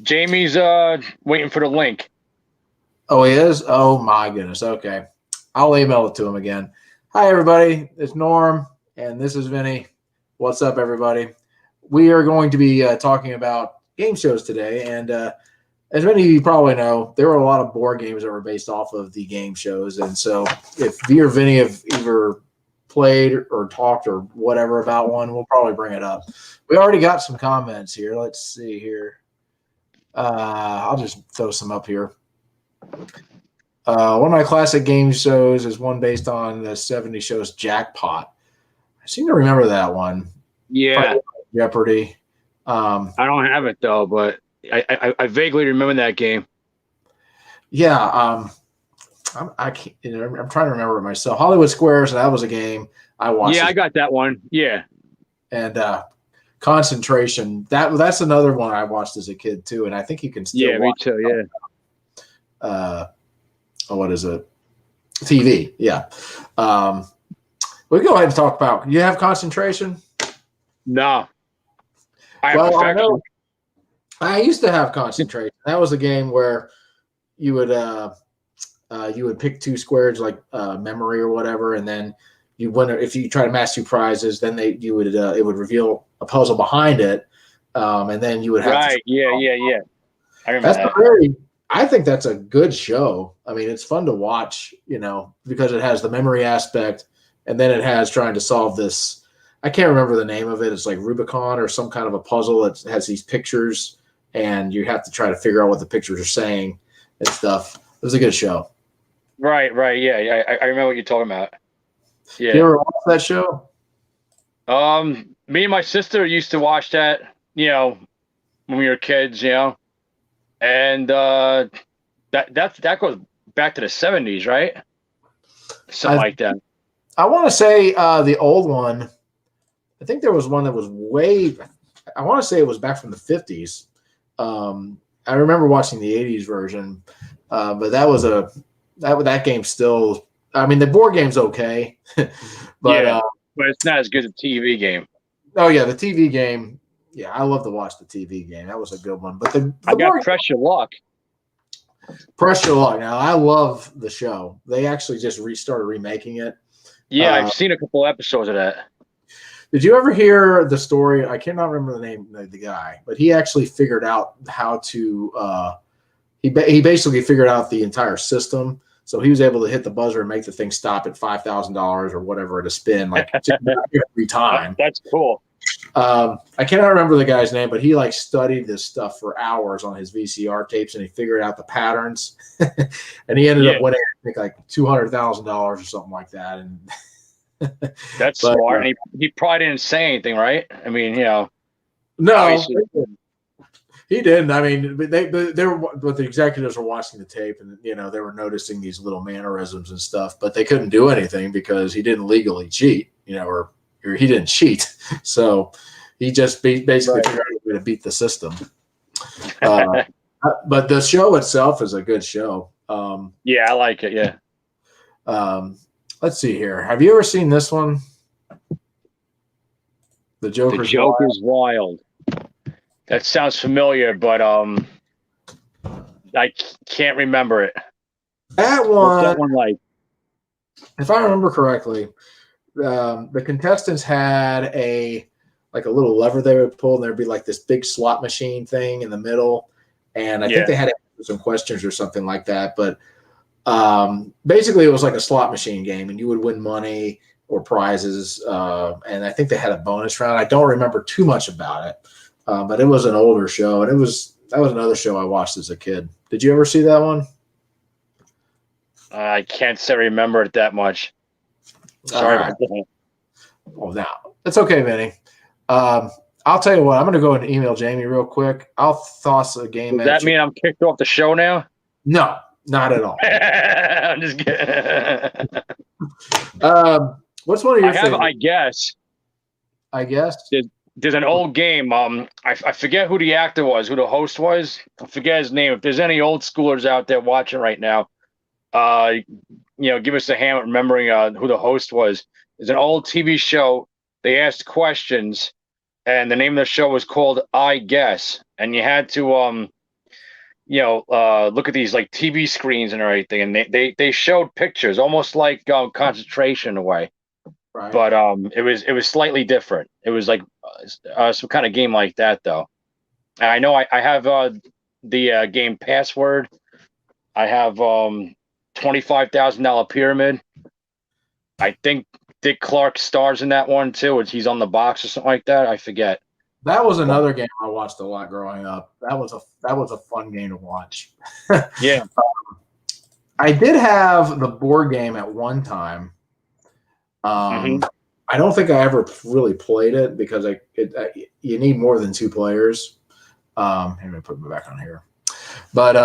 Jamie's waiting for the link. Oh, he is? Oh, my goodness. Okay. I'll email it to him again. Hi, everybody. It's Norm, and this is Vinny. What's up, everybody? We are going to be talking about game shows today, and as many of you probably know, there were a lot of board games that were based off of the game shows, and so if you or Vinny have either played or talked or whatever about one, we'll probably bring it up. We already got some comments here. Let's see here. I'll just throw some up here. One of my classic game shows is one based on the 70s show's Jackpot. I seem to remember that one. Yeah. Jeopardy. I don't have it, though, but I vaguely remember that game. Yeah. I'm trying to remember it myself. Hollywood Squares, that was a game I watched. Yeah, I got that one. Yeah. And Concentration. That's another one I watched as a kid too, and I think you can still. Yeah, me too. Yeah. What is it? TV. Yeah. We go ahead and talk about. You have Concentration? No. I know. I used to have Concentration. That was a game where you would pick two squares like memory or whatever, and then you win. If you try to match two prizes, then it would reveal a puzzle behind it, and then you would have right. Yeah. I remember that. I think that's a good show. I mean, it's fun to watch, because it has the memory aspect, and then it has trying to solve this. I can't remember the name of it. It's like Rubicon or some kind of a puzzle. It has these pictures, and you have to try to figure out what the pictures are saying and stuff. It was a good show. Right. Yeah. I remember what you're talking about. Yeah. You ever watch that show? Me and my sister used to watch that, when we were kids, and that goes back to the 70s, right? Something like that. I want to say the old one. I think there was one that was I want to say it was back from the 50s. I remember watching the 80s version, but that game still. I mean, the board game's okay, but it's not as good as a TV game. Oh yeah, the TV game. Yeah, I love to watch the TV game. That was a good one. But I got Press Your Luck. Press Your Luck. Now I love the show. They actually just restarted remaking it. Yeah, I've seen a couple episodes of that. Did you ever hear the story? I cannot remember the name of the guy, but he actually figured out how to. He basically figured out the entire system. So he was able to hit the buzzer and make the thing stop at $5,000 or whatever to spin like every time. That's cool. I cannot remember the guy's name, but he studied this stuff for hours on his VCR tapes, and he figured out the patterns. And he ended up winning, I think, like $200,000 or something like that. And that's smart. And he probably didn't say anything, right? I mean, no, he didn't. I mean, but the executives were watching the tape, and they were noticing these little mannerisms and stuff, but they couldn't do anything because he didn't legally cheat, or he didn't cheat. So he just basically figured out a way to beat the system. But the show itself is a good show. Yeah, I like it. Yeah. Let's see here. Have you ever seen this one? The Joker's Wild. That sounds familiar, but I can't remember it. That one like? If I remember correctly, the contestants had a little lever they would pull, and there'd be like this big slot machine thing in the middle, and I think they had some questions or something like that. But basically, it was like a slot machine game, and you would win money or prizes. And I think they had a bonus round. I don't remember too much about it. But it was an older show, and that was another show I watched as a kid. Did you ever see that one? I can't say remember it that much. Sorry about that. Oh, now it's okay, Vinny. I'll tell you what. I'm going to go and email Jamie real quick. I'll toss a game. Does that mean I'm kicked off the show now? No, not at all. I'm just kidding. What's one of your favorites? I guess. There's an old game. I forget who the actor was, who the host was. I forget his name. If there's any old schoolers out there watching right now, give us a hand remembering who the host was. There's an old TV show. They asked questions, and the name of the show was called I Guess. and you had to look at these like TV screens and everything, and they showed pictures almost like concentration in a way. Right. But it was slightly different. It was like some kind of game like that, though. And I know I have the game Password. I have $25,000 Pyramid. I think Dick Clark stars in that one too. He's on the box or something like that. I forget. That was another game I watched a lot growing up. That was a fun game to watch. Yeah. I did have the board game at one time. I don't think I ever really played it because you need more than 2 players. Let me put it back on here. But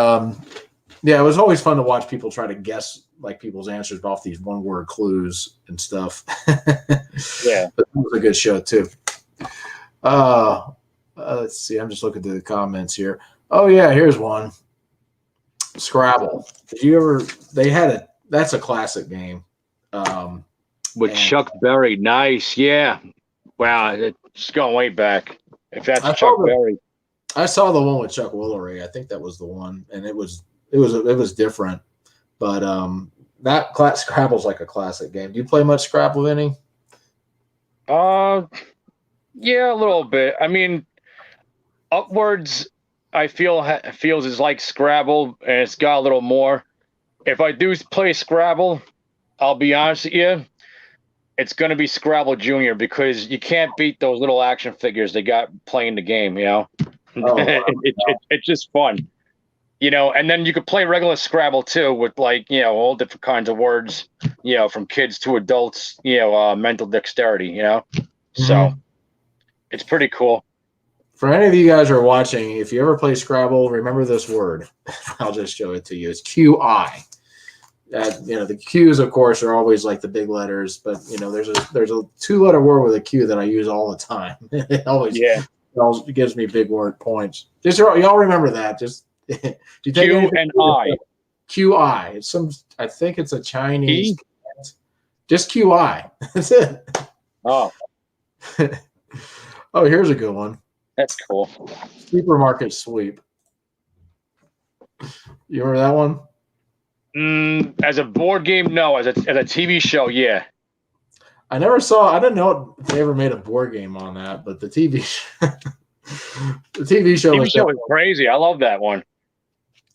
yeah, it was always fun to watch people try to guess like people's answers off these 1-word clues and stuff. Yeah, but that was a good show too. Let's see. I'm just looking through the comments here. Oh yeah, here's one. Scrabble. Did you ever? That's a classic game. With Chuck Berry. Nice. Yeah. Wow. It's going way back. If that's Chuck Berry. I saw the one with Chuck Woolery. I think that was the one, and it was different. But that Scrabble's like a classic game. Do you play much Scrabble, Vinny? Yeah, a little bit. I mean, Upwards, I feels is like Scrabble, and it's got a little more. If I do play Scrabble, I'll be honest with you, it's going to be Scrabble Junior because you can't beat those little action figures they got playing the game. Oh, wow. It's just fun. And then you could play regular Scrabble too with all different kinds of words, from kids to adults, mental dexterity, So it's pretty cool. For any of you guys who are watching, if you ever play Scrabble, remember this word. I'll just show it to you. It's QI. The Q's, of course, are always like the big letters, but there's a 2-letter word with a Q that I use all the time. It always gives me big word points. Just y'all remember that. Just you take Q and I. QI. It's I think it's a Chinese. Just QI. That's it. Oh. Oh, here's a good one. That's cool. Supermarket sweep. You remember that one? As a board game, no. As a TV show, yeah. I didn't know if they ever made a board game on that, but the TV show was crazy. I love that one.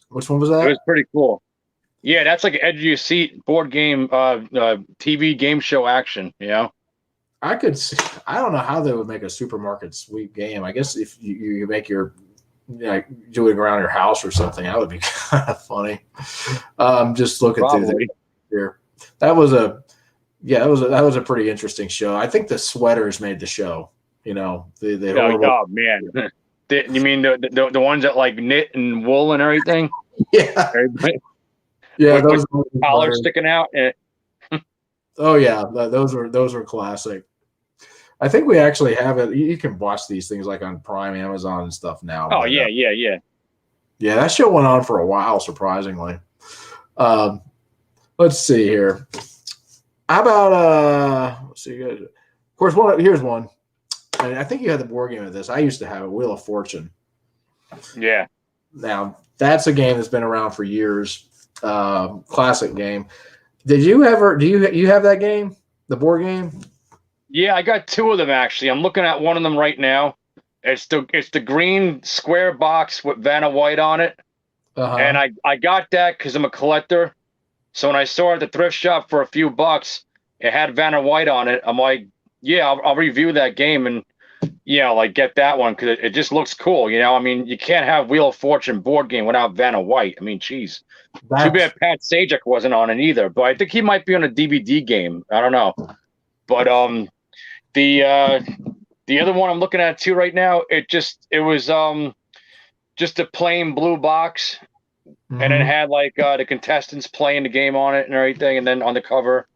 Which one was that? It was pretty cool. Yeah, that's like an edge of your seat board game, TV game show action. I could see. I don't know how they would make a supermarket sweep game. I guess if you make your do it around your house or something, that would be kind of funny. Just looking through here. That was a pretty interesting show. I think the sweaters made the show. Oh man, you mean the ones that like knit and wool and everything? Yeah, yeah. Those collars sticking out. Oh yeah, those were classic. I think we actually have it. You can watch these things like on Prime, Amazon, and stuff now. Oh, yeah. Yeah, that show went on for a while, surprisingly. Let's see here. How about let's see. Of course, here's one. And I think you had the board game of this. I used to have it, Wheel of Fortune. Yeah. Now that's a game that's been around for years. Classic game. Did you ever? Do you have that game? The board game? Yeah, I got 2 of them actually. I'm looking at one of them right now. It's the green square box with Vanna White on it, and I got that because I'm a collector. So when I saw it at the thrift shop for a few bucks, it had Vanna White on it. I'm like, yeah, I'll review that game and get that one because it just looks cool. I mean, you can't have Wheel of Fortune board game without Vanna White. I mean, geez. Too bad Pat Sajak wasn't on it either, but I think he might be on a DVD game. I don't know, but the other one I'm looking at too right now, it was just a plain blue box, and it had like the contestants playing the game on it and everything, and then on the cover,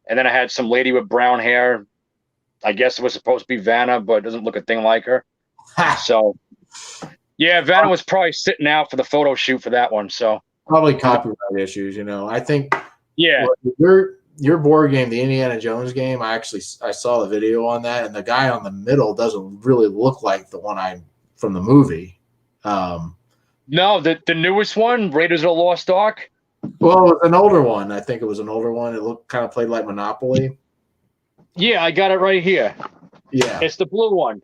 and then I had some lady with brown hair. I guess it was supposed to be Vanna, but it doesn't look a thing like her. So, yeah, Vanna was probably sitting out for the photo shoot for that one. So probably copyright issues, I think. Yeah. Your board game, the Indiana Jones game, I saw the video on that, and the guy on the middle doesn't really look like the one from the movie. No, the newest one, Raiders of the Lost Ark. Well, it was an older one. I think it was an older one. It looked kind of played like Monopoly. Yeah, I got it right here. Yeah. It's the blue one.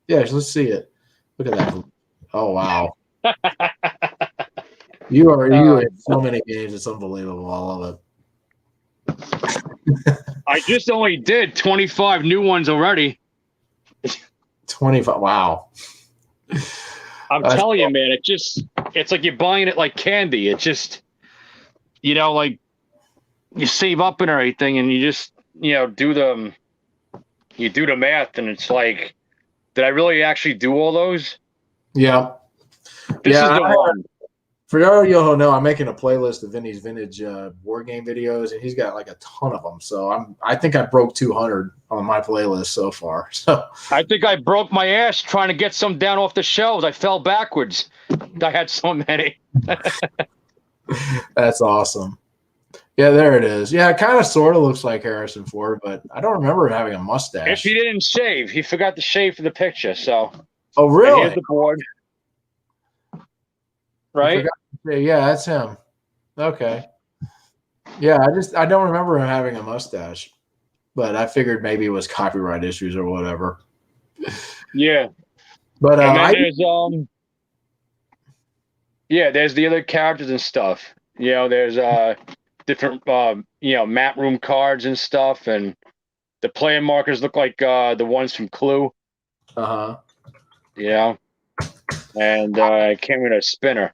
Yeah, let's see it. Look at that. Oh, wow. You in so many games. It's unbelievable. I love it. I just only did 25 new ones already. 25. Wow. I'm telling you, man, it's like you're buying it like candy. It's just, like you save up and everything and you just, do the math and it's like, did I really actually do all those? Yeah. This is the one. For all you who know, I'm making a playlist of Vinny's vintage board game videos, and he's got like a ton of them. So I think I broke 200 on my playlist so far. So I think I broke my ass trying to get some down off the shelves. I fell backwards. I had so many. That's awesome. Yeah, there it is. Yeah, it kind of sort of looks like Harrison Ford, but I don't remember him having a mustache. If he didn't shave, he forgot to shave for the picture. So. Oh, really? And here's the board. Right? Yeah, that's him. Okay. Yeah, I don't remember him having a mustache, but I figured maybe it was copyright issues or whatever. Yeah. But and then there's the other characters and stuff. There's different map room cards and stuff, and the player markers look like the ones from Clue. Uh-huh. And I came with a spinner.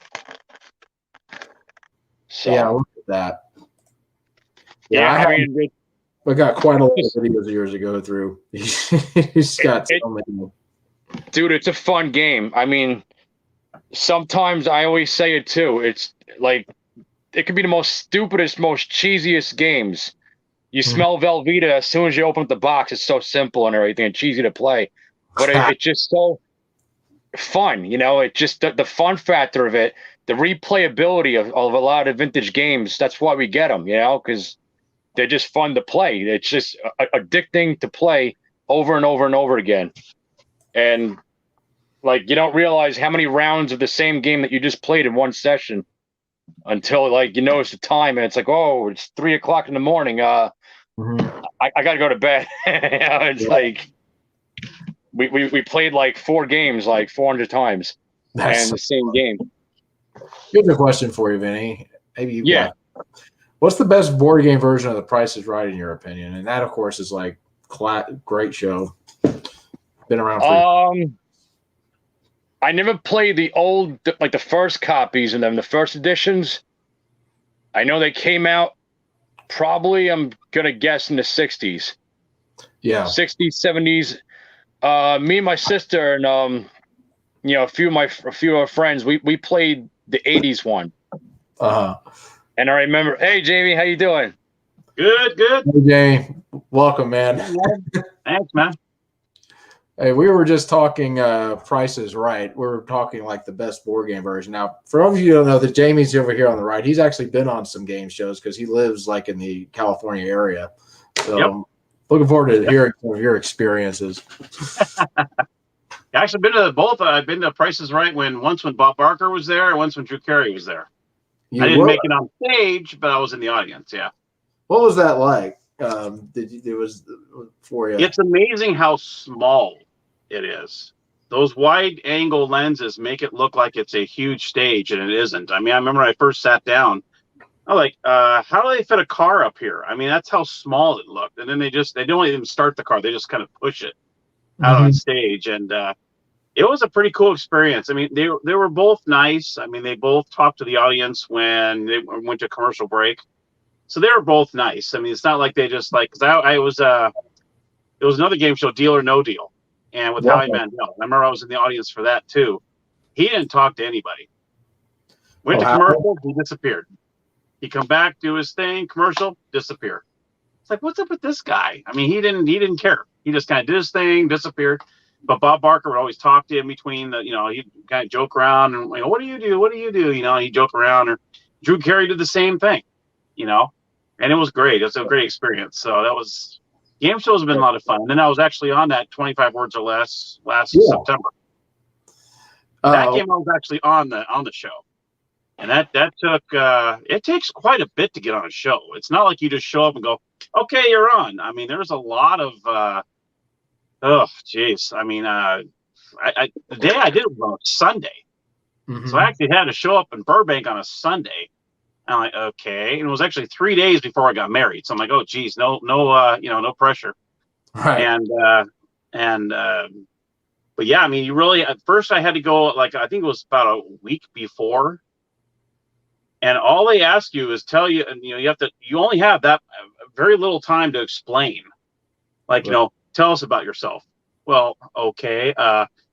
So. Yeah, look at that. Yeah, I got quite a lot of videos years ago through. He's got so many. Dude, it's a fun game. I mean, sometimes I always say it too. It's like it could be the most stupidest, most cheesiest games. You smell Velveeta as soon as you open up the box. It's so simple and everything and cheesy to play. But it's just so fun, It just the fun factor of it, the replayability of a lot of vintage games. That's why we get them, because they're just fun to play. It's just addicting to play over and over and over again. And like you don't realize how many rounds of the same game that you just played in one session until like you notice the time and it's like, oh, it's 3:00 in the morning. I gotta go to bed. It's like we played like 4 games like 400 times. And the same game. Here's a question for you, Vinny. Maybe what's the best board game version of The Price is Right in your opinion? And that, of course, is like great show. Been around for I never played the old, like the first copies and then the first editions. I know they came out probably, I'm gonna guess, in the 60s. Yeah. 60s, 70s. Me and my sister and a few of our friends, we played the 80s one. And I remember, hey Jamie, how you doing? Good. Hey Jamie, welcome, man. Thanks, man. Hey, we were just talking Price is Right. We were talking like the best board game version. Now, for all of you who don't know that Jamie's over here on the right, he's actually been on some game shows because he lives like in the California area. So looking forward to hearing some of your experiences. I've actually been to both. I've been to Price is Right once when Bob Barker was there and once when Drew Carey was there. I didn't make it on stage, but I was in the audience, yeah. What was that like? It was for you? It's amazing how small it is. Those wide angle lenses make it look like it's a huge stage, and it isn't. I mean, I remember when I first sat down, I was like, how do they fit a car up here? I mean, that's how small it looked. And then they don't even start the car. They just kind of push it out on stage. And it was a pretty cool experience. I mean, they were both nice. I mean, they both talked to the audience when they went to commercial break. So they were both nice. I mean, it's not like they just like, because it was another game show, Deal or No Deal. And with Howie Mandel, I remember I was in the audience for that too. He didn't talk to anybody. Went to commercial, he disappeared. He come back, do his thing, commercial, disappear. It's like, what's up with this guy? I mean, he didn't care. He just kind of did his thing, disappeared. But Bob Barker would always talk to him between the, he'd kind of joke around and, what do you do? What do you do? He'd joke around. Or Drew Carey did the same thing, and it was great. It was a great experience. So that was, game shows have been a lot of fun. And then I was actually on that 25 Words or Less last September. That game I was actually on the show. And that took it takes quite a bit to get on a show. It's not like you just show up and go, okay, you're on. I mean, there's a lot of oh geez. I mean, the day I did it was on a Sunday. Mm-hmm. So I actually had to show up in Burbank on a Sunday. And I'm like, okay. And it was actually 3 days before I got married. So I'm like, oh geez, no pressure. Right. But yeah, I mean, you really at first I had to go I think it was about a week before. And all they ask you is tell you, and you only have that very little time to explain. Right. Tell us about yourself. Well, okay.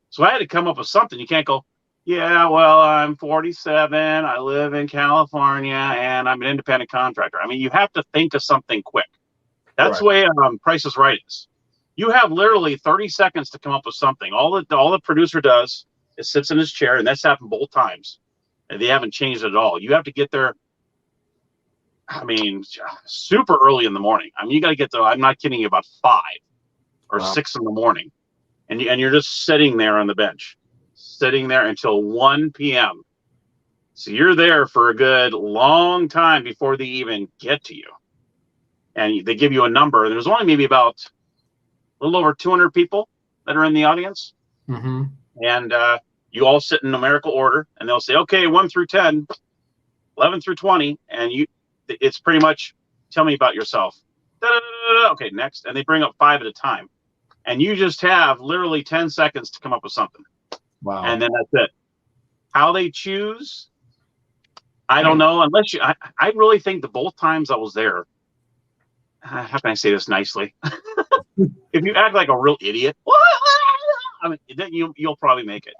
So I had to come up with something. You can't go, yeah, well, I'm 47. I live in California and I'm an independent contractor. I mean, you have to think of something quick. That's the way Price is Right is. You have literally 30 seconds to come up with something. All the producer does is sits in his chair, and that's happened both times. And they haven't changed it at all. You have to get there, I mean, super early in the morning. I mean, you got to get there, I'm not kidding you, about 5 or 6 in the morning. And you're just sitting there on the bench, sitting there until 1 p.m. So you're there for a good long time before they even get to you. And they give you a number. There's only maybe about a little over 200 people that are in the audience. Mm-hmm. And you all sit in numerical order, and they'll say, okay, 1 through 10, 11 through 20. And it's pretty much, tell me about yourself. Da-da-da-da-da. Okay, next. And they bring up 5 at a time. And you just have literally 10 seconds to come up with something. Wow. And then that's it. How they choose, I don't know. Unless I really think that both times I was there, how can I say this nicely? If you act like a real idiot, I mean, then you'll probably make it.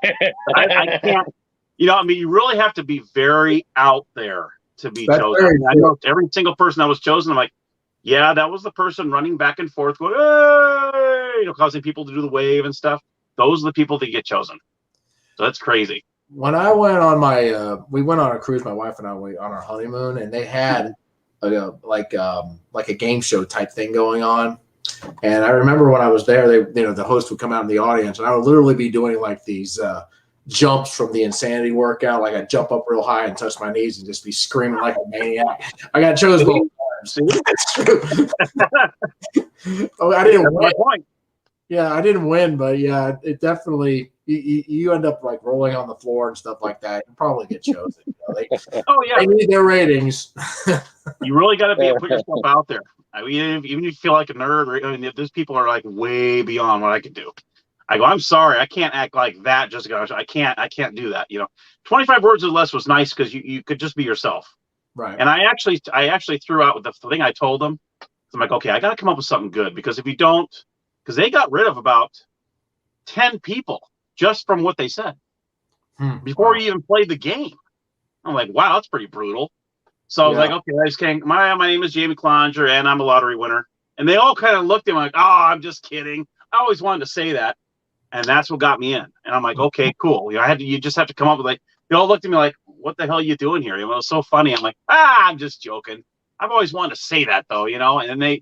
I can't. I mean, you really have to be very out there to be chosen. I know every single person that was chosen, I'm like, yeah, that was the person running back and forth, going, hey, causing people to do the wave and stuff. Those are the people that get chosen. So that's crazy. When I went on we went on a cruise, my wife and I, on our honeymoon, and they had like a game show type thing going on. And I remember when I was there, the host would come out in the audience, and I would literally be doing like these jumps from the insanity workout. Like I'd jump up real high and touch my knees and just be screaming like a maniac. I got chosen both times. It's true. I didn't win. Yeah, I didn't win, but yeah, it definitely you end up like rolling on the floor and stuff like that. You probably get chosen. They need their ratings. You really got to put yourself out there. I mean, even if you feel like a nerd, I mean, these people are like way beyond what I could do. I go, I'm sorry, I can't act like that. I can't do that. 25 words or less was nice because you could just be yourself. Right. And I actually threw out the thing I told them. I'm like, okay, I got to come up with something good, because if you don't, because they got rid of about 10 people just from what they said before you even played the game. I'm like, wow, that's pretty brutal. So I was like, okay, I just can't. My name is Jamie Clonger, and I'm a lottery winner. And they all kind of looked at me like, oh, I'm just kidding. I always wanted to say that. And that's what got me in. And I'm like, okay, cool. You just have to come up with they all looked at me like, what the hell are you doing here? It was so funny. I'm like, I'm just joking. I've always wanted to say that though, and then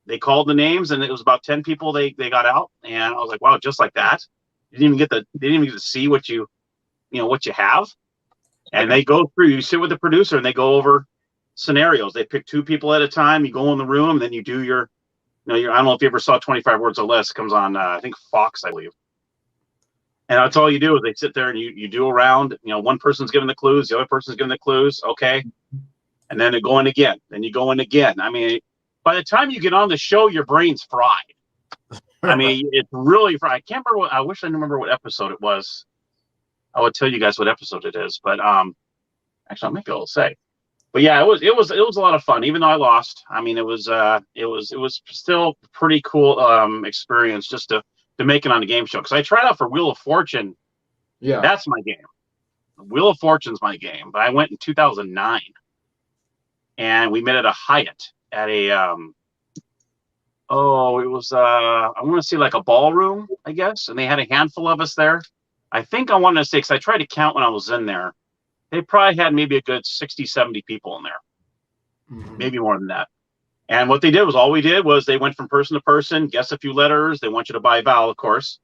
they called the names, and it was about 10 people they got out. And I was like, wow, just like that. They didn't even get to see what you have. And they go through, you sit with the producer and they go over scenarios. They pick 2 people at a time. You go in the room, and then you do your I don't know if you ever saw 25 Words or Less. It comes on, I think Fox, I believe. And that's all you do is they sit there and you do a round. One person's giving the clues, the other person's giving the clues. Okay. And then they're going again. Then you go in again. I mean, by the time you get on the show, your brain's fried. I mean, it's really fried. I can't remember I wish I remember what episode it was. I would tell you guys what episode it is, but actually I might be able to say. But yeah, it was a lot of fun, even though I lost. I mean, it was still a pretty cool experience just to make it on the game show, because I tried out for Wheel of Fortune. Yeah, that's my game. Wheel of Fortune's my game, but I went in 2009, and we met at a Hyatt at a it was I want to say like a ballroom, I guess, and they had a handful of us there. I think I wanted to say, because I tried to count when I was in there, they probably had maybe a good 60, 70 people in there, maybe more than that. And what they did was, all we did was they went from person to person, guess a few letters. They want you to buy a vowel, of course.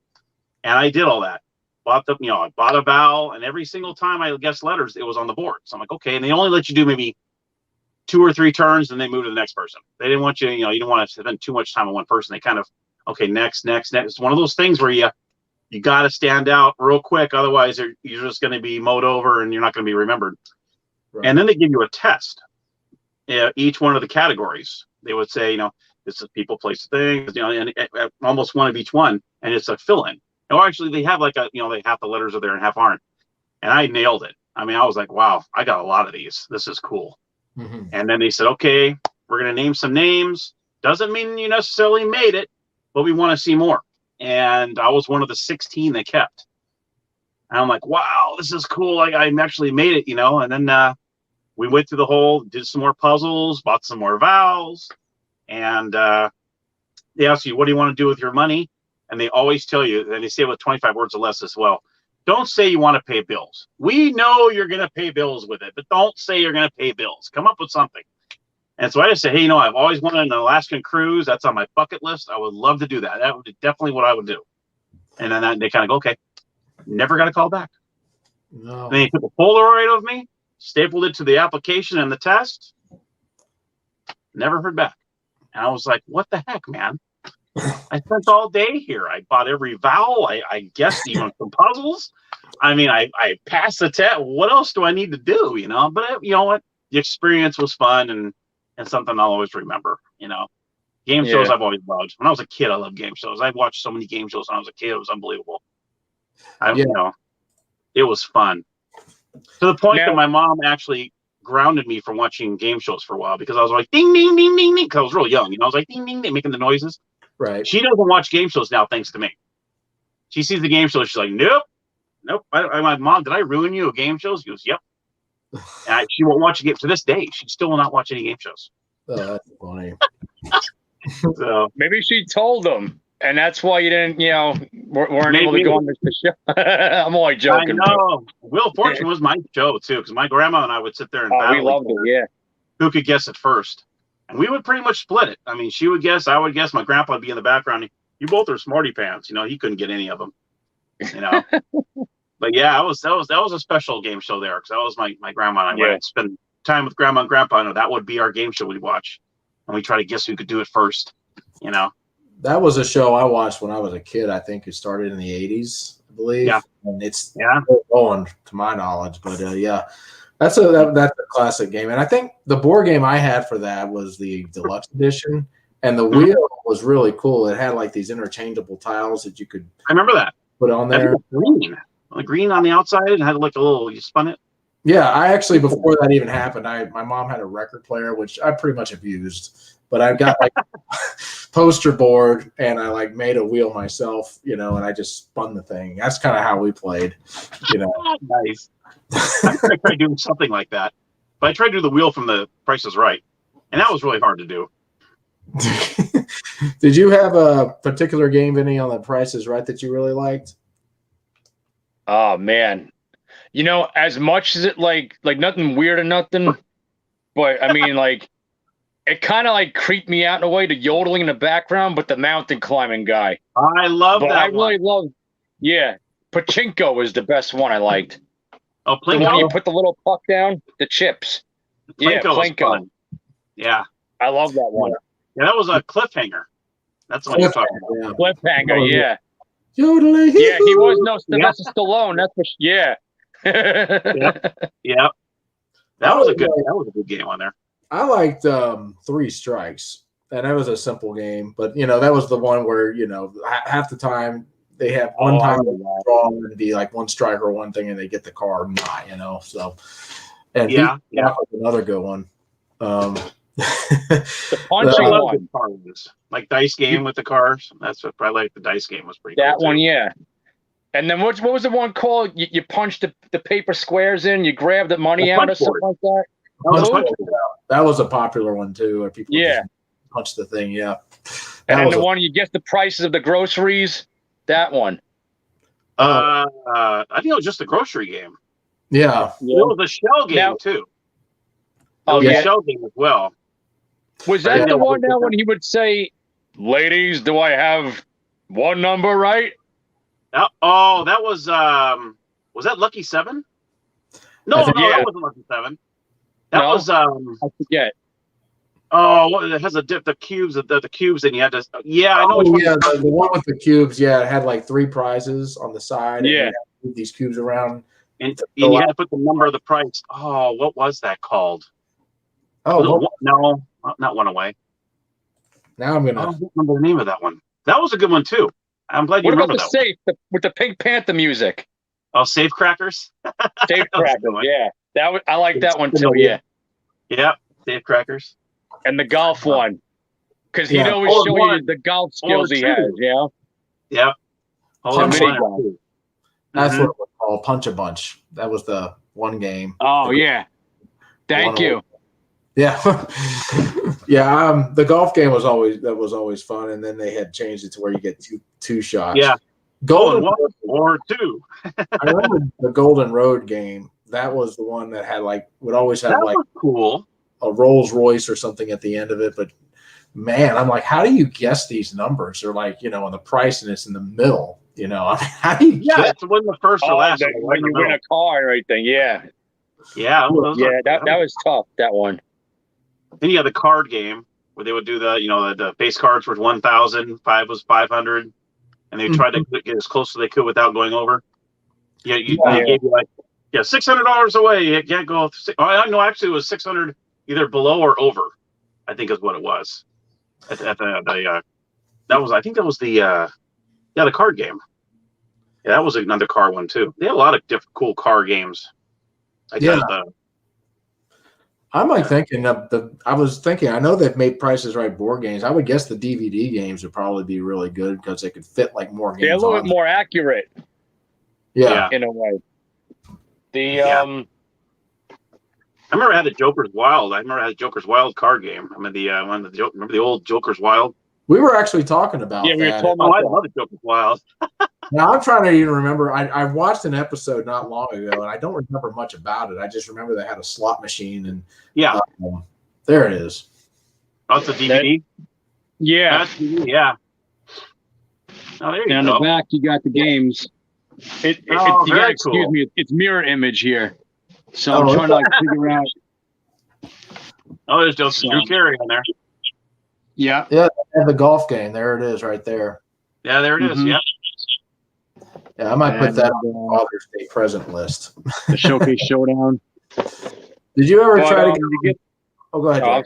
And I did all that. bought I bought a vowel, and every single time I guessed letters, it was on the board. So I'm like, okay. And they only let you do maybe 2 or 3 turns, and they move to the next person. They didn't want you, you didn't want to spend too much time on one person. They kind of, okay, next. It's one of those things where you got to stand out real quick. Otherwise, you're just going to be mowed over and you're not going to be remembered. Right. And then they give you a test. Each one of the categories. They would say, this is people, place, things, and almost one of each one. And it's a fill-in. Or actually, they have like half the letters are there and half aren't. And I nailed it. I mean, I was like, wow, I got a lot of these. This is cool. Mm-hmm. And then they said, okay, we're going to name some names. Doesn't mean you necessarily made it, but we want to see more. And I was one of the 16 they kept. And I'm like, wow, this is cool. Like, I actually made it, And then we went through the whole, did some more puzzles, bought some more vowels. And they ask you, what do you want to do with your money? And they always tell you, and they say with 25 words or less as well, don't say you want to pay bills. We know you're going to pay bills with it, but don't say you're going to pay bills. Come up with something. And so I just say, hey, I've always wanted an Alaskan cruise. That's on my bucket list. I would love to do that. That would be definitely what I would do. And then they kind of go, okay. Never got a call back. No. And they took a Polaroid of me, stapled it to the application and the test. Never heard back. And I was like, what the heck, man? I spent all day here. I bought every vowel. I guessed even some puzzles. I mean, I passed the test. What else do I need to do? But you know what? The experience was fun and something I'll always remember. Game shows I've always loved. When I was a kid, I loved game shows. I watched so many game shows when I was a kid. It was unbelievable. It was fun to the point that my mom actually grounded me from watching game shows for a while because I was like, ding, ding, ding, ding, ding. Cause I was real young. I was like, ding, ding, ding, making the noises. Right. She doesn't watch game shows now, thanks to me. She sees the game show. She's like, nope. I'm like, Mom, did I ruin you a game show? She goes, yep. And she won't watch a game to this day. She still will not watch any game shows. Oh, that's funny. So maybe she told them, and that's why you didn't, weren't able to go on the show. I'm only joking. I know. Wheel of Fortune was my show too, because my grandma and I would sit there and battle. We loved it. Yeah. Who could guess it first? And we would pretty much split it. I mean, she would guess, I would guess, my grandpa would be in the background. You both are smarty pants. He couldn't get any of them. But yeah, that was a special game show there because that was my grandma and I would spend time with grandma and grandpa. That would be our game show we'd watch, and we try to guess who could do it first. That was a show I watched when I was a kid. I think it started in the 80s, I believe. Yeah, and it's still going to my knowledge. But that's a classic game. And I think the board game I had for that was the deluxe edition, and the wheel was really cool. It had like these interchangeable tiles that you could. I remember that. Put on there. Green on the outside and had like a little. You spun it. Yeah, I actually before that even happened, my mom had a record player which I pretty much abused. But I got like poster board and I like made a wheel myself, and I just spun the thing. That's kind of how we played, Nice. I tried doing something like that, but I tried to do the wheel from the Price is Right, and that was really hard to do. Did you have a particular game, Vinny, on the Price is Right that you really liked? Oh man, as much as it like nothing weird or nothing, but I mean like. It kind of like creeped me out in a way, the yodeling in the background, but the mountain climbing guy. I love that. I really love. Yeah, Pachinko was the best one I liked. Oh, Plinko. The one you put the little puck down, the chips. Plinko. Yeah, I love that one. Yeah, that was a cliffhanger. That's what you're talking about. Cliffhanger, yeah. Yodeling. Yeah, he was no Sylvester Stallone. That's for yeah. Yep. That was a good game on there. I liked 3 Strikes, and that was a simple game. But, that was the one where, half the time they have one time to draw and be like 1 strike or one thing, and they get the car or not, So, and yeah, was another good one. The punching one. Cars. Like dice game with the cars. That's what I like. The dice game was pretty that cool one, too. Yeah. And then what was the one called? You punch the paper squares in, you grab the money out or something like that? That was a popular one too. Where people just punch the thing. Yeah. And then the one you guess the prices of the groceries. That one. I think it was just the grocery game. Yeah. It was a shell game too. It was a shell game as well. Was that the one now when he would say, "Ladies, do I have one number right?" that was that Lucky 7? No, that wasn't Lucky 7. That was I forget. Oh, it has the cubes, the cubes, and you had to. Yeah, I know which one. Yeah, the one with the cubes. Yeah, it had like 3 prizes on the side. Yeah, and you had to move these cubes around, and you had to put the number of the price. Oh, what was that called? No, not One Away. Now I'm gonna. I don't remember the name of that one. That was a good one too. I'm glad you remember that. What about the safe with the Pink Panther music? Oh, Safe Crackers. Safe Crackers. Yeah, I like that one too. Yeah. Yeah, Safe Crackers. And the golf one, because he'd always show you the golf skills he has. Yeah. Yeah. That's Mm-hmm. what it was called. Punch a Bunch. That was the one game. Oh yeah. Thank you. Yeah. Yeah. The golf game was always fun, and then they had changed it to where you get two shots. Yeah. Golden one or two. I remember the Golden Road game. That was the one that had would always have cool. A Rolls Royce or something at the end of it. But man, I'm like, how do you guess these numbers? They're and the price, and it's in the middle. I mean, how do you? Yeah, it's when the first or last. When you win a car and everything, yeah. Yeah, that was tough. That one. Then you had the card game where they would do the base cards were 1,000, 5 was 500, and they tried to get as close as they could without going over. They gave you $600 away. You can't go. No, actually, it was 600 either below or over. I think is what it was. I think that was the card game. Yeah, that was another car one too. They had a lot of different cool car games. I'm thinking I was thinking, I know they've made Price is Right board games. I would guess the DVD games would probably be really good because they could fit more games. They're a little bit more accurate. Yeah. In a way. I remember I had the Joker's Wild. I remember I had the Joker's Wild card game. I mean remember the old Joker's Wild? We were actually talking about that. We were talking about I love the Joker's Wild. Now I'm trying to even remember. I watched an episode not long ago, and I don't remember much about it. I just remember they had a slot machine, and there it is. Oh, it's a DVD. Yeah. Yeah. Oh, there you go. On the back, you got the games. Excuse me. It's mirror image here, so I'm trying to figure out. Oh, there's Drew Carey on there. Yeah. Yeah, and the golf game. There it is, right there. Yeah, there it is. Yeah. Yeah, I might put that on the Father's Day present list. The Showcase Showdown. Did you ever try to get? Oh, go ahead. I'm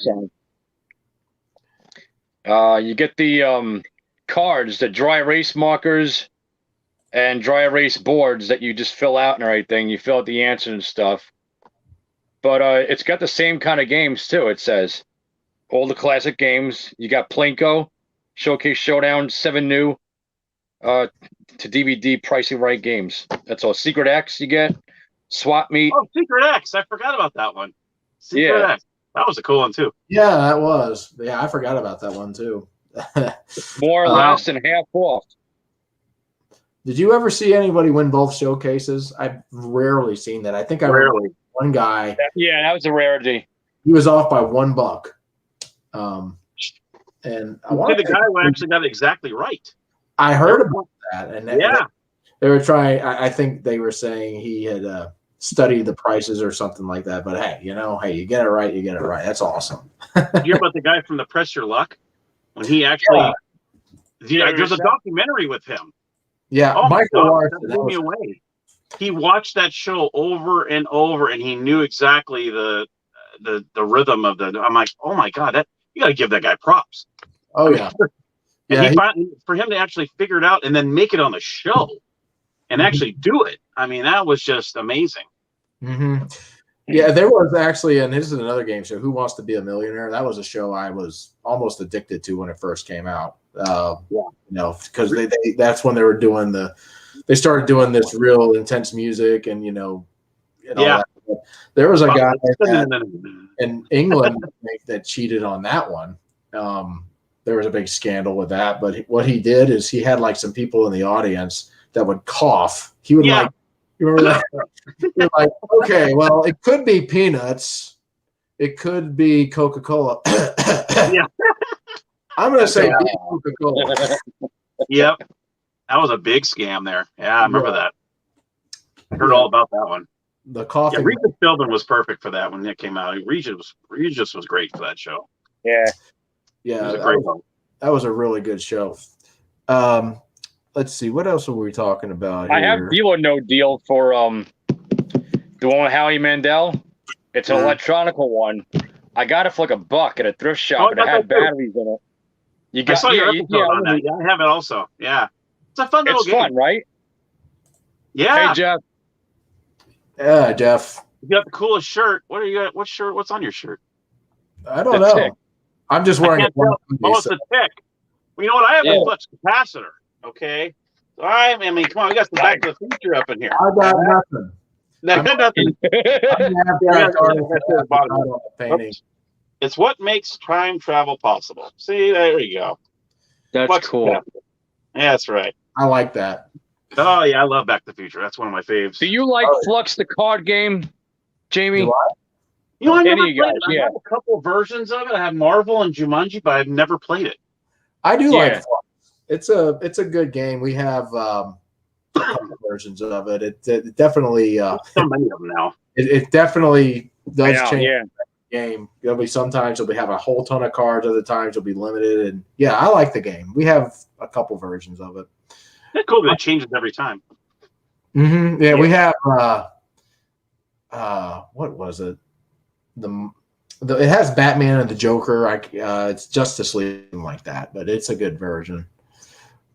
sorry. You get the cards, the dry erase markers, and dry erase boards that you just fill out and everything. You fill out the answers and stuff. But it's got the same kind of games too. It says all the classic games. You got Plinko, Showcase Showdown, 7 new. To DVD pricing right games. That's all. Secret X you get. Swap Meet. Oh, Secret X. I forgot about that one. Secret X. That was a cool one too. Yeah, that was. Yeah, I forgot about that one too. More or less than half off. Did you ever see anybody win both showcases? I've rarely seen that. I think I remember one guy. Yeah, that was a rarity. He was off by $1. And I the guy who actually got it exactly right. I heard about that, and they were trying. I think they were saying he had studied the prices or something like that. But hey, you get it right, you get it right. That's awesome. You hear about the guy from the Press Your Luck when he actually? There's a documentary with him. Yeah, Michael blew me away. He watched that show over and over, and he knew exactly the rhythm of the. I'm like, oh my god, you got to give that guy props. Oh yeah. And for him to actually figure it out and then make it on the show and actually do it, I mean, that was just amazing. Mm-hmm. Yeah, there was actually, and this is another game show, Who Wants to Be a Millionaire? That was a show I was almost addicted to when it first came out. Because that's when they were doing they started doing this real intense music and that. There was a guy in England that cheated on that one. There was a big scandal with that, but what he did is he had some people in the audience that would cough. He would you remember that? You're like, okay, well, it could be peanuts, it could be Coca-Cola. Yeah, I'm going to say Coca-Cola. Yep. That was a big scam there. Yeah, I remember that. I heard all about that one. The coffee. Yeah, Regis Philbin was perfect for that when that came out. Regis was great for that show. Yeah. Yeah, was a great one. That was a really good show. Let's see, what else were we talking about here? I have Deal or No Deal for the one with Howie Mandel. It's an electronical one. I got it for like $1 at a thrift shop, and it had batteries in it. You got, I saw your episode on that. Yeah, I have it also. Yeah, it's a fun little game. It's fun, right? Yeah. Hey, Jeff. Yeah, Jeff. You got the coolest shirt. What are you? What shirt? What's on your shirt? I don't know. Tick. I'm just wearing it. Oh, it's a tick. Well, you know what? I have a flux capacitor. Okay. All right. I mean, come on. We got some Back to the Future up in here. I got nothing. I got nothing. It's what makes time travel possible. See, there you go. That's flux cool. Capacitor. Yeah, that's right. I like that. Oh yeah, I love Back to the Future. That's one of my faves. Do you like Flux the card game, Jamie? You know, I never played it. I have a couple versions of it. I have Marvel and Jumanji, but I've never played it. I do like Flux. It's a good game. We have a couple versions of it. It definitely so many of them now. It definitely does change the game. There'll be sometimes it'll have a whole ton of cards, other times it'll be limited. And yeah, I like the game. We have a couple versions of it. It's cool that it changes every time. Mm-hmm. Yeah, we have what was it? It has Batman and the Joker. It's Justice League like that, but it's a good version.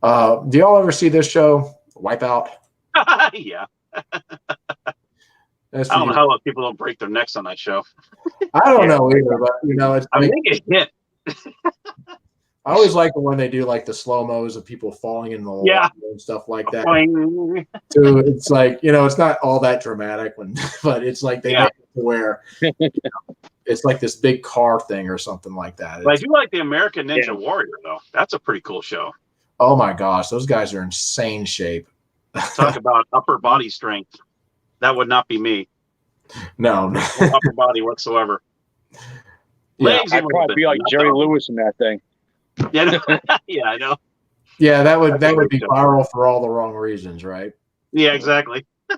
Do y'all ever see this show, Wipeout? Yeah. I don't know how people don't break their necks on that show. I don't know either, but you know, it's. I think it hit. I always like when they do like the slow-mos of people falling in the water and stuff like that. So it's like, you know, it's not all that dramatic but it's like they make it to where it's like this big car thing or something like that. But I do like the American Ninja Warrior though. That's a pretty cool show. Oh my gosh, those guys are in insane shape. Talk about upper body strength. That would not be me. No upper body whatsoever. Legs, I'd probably be like Jerry Lewis in that thing. Yeah, yeah, I know. Yeah, that would be viral for all the wrong reasons, right? Yeah, exactly. I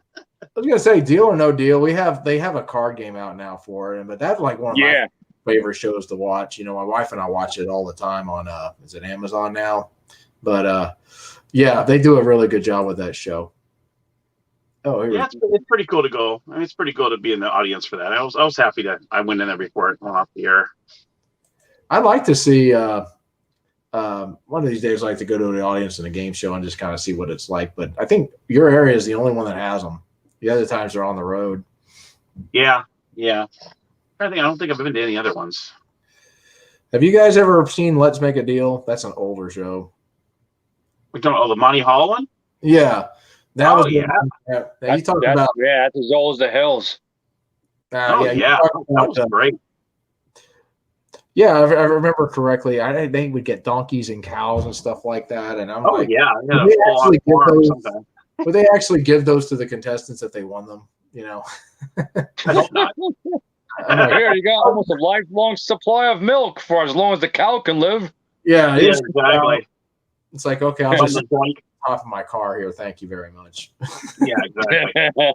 was gonna say, Deal or No Deal. They have a card game out now for it, but that's like one of my favorite shows to watch. You know, my wife and I watch it all the time on is it Amazon now? But yeah, they do a really good job with that show. Oh, yeah, it's pretty cool to go. I mean, it's pretty cool to be in the audience for that. I was happy that I went in there before it went off the air. I'd like to see one of these days. I'd like to go to the audience in a game show and just kind of see what it's like. But I think your area is the only one that has them. The other times they're on the road. Yeah. I don't think I've been to any other ones. Have you guys ever seen Let's Make a Deal? That's an older show. We don't know the Monty Hall one. Yeah, that was you talked about. Yeah, that's as old as the hills. That was great. Yeah, I remember correctly. They would get donkeys and cows and stuff like that, and I'm like, would they actually give those to the contestants if they won them? You know, I hope not. Here you got almost a lifelong supply of milk for as long as the cow can live. Yeah, exactly. It's like, okay, I'll just off of my car here. Thank you very much. Yeah, exactly.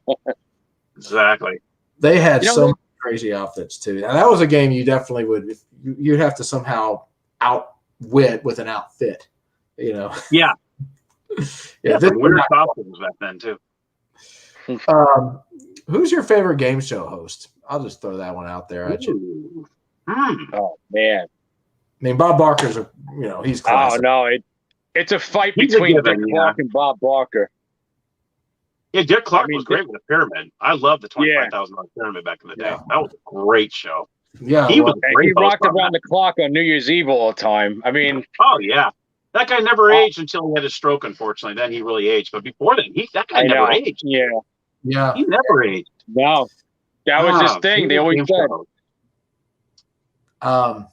Exactly. They had so many crazy outfits too. Now that was a game you definitely would. You'd have to somehow outwit with an outfit. You know. Yeah. Weird costumes back then too. Who's your favorite game show host? I'll just throw that one out there at you. Oh man. I mean, Bob Barker's he's classic. Oh no, it's a fight between Dick Clark and Bob Barker. Yeah, Dick Clark was great with the pyramid. I loved the $25,000 pyramid back in the day. Yeah. That was a great show. Yeah, he rocked around the clock on New Year's Eve all the time. I mean, oh yeah, that guy never aged until he had his stroke. Unfortunately, then he really aged. But before then, that guy never aged. Yeah, he never aged. No, that was his thing. They always said. Oh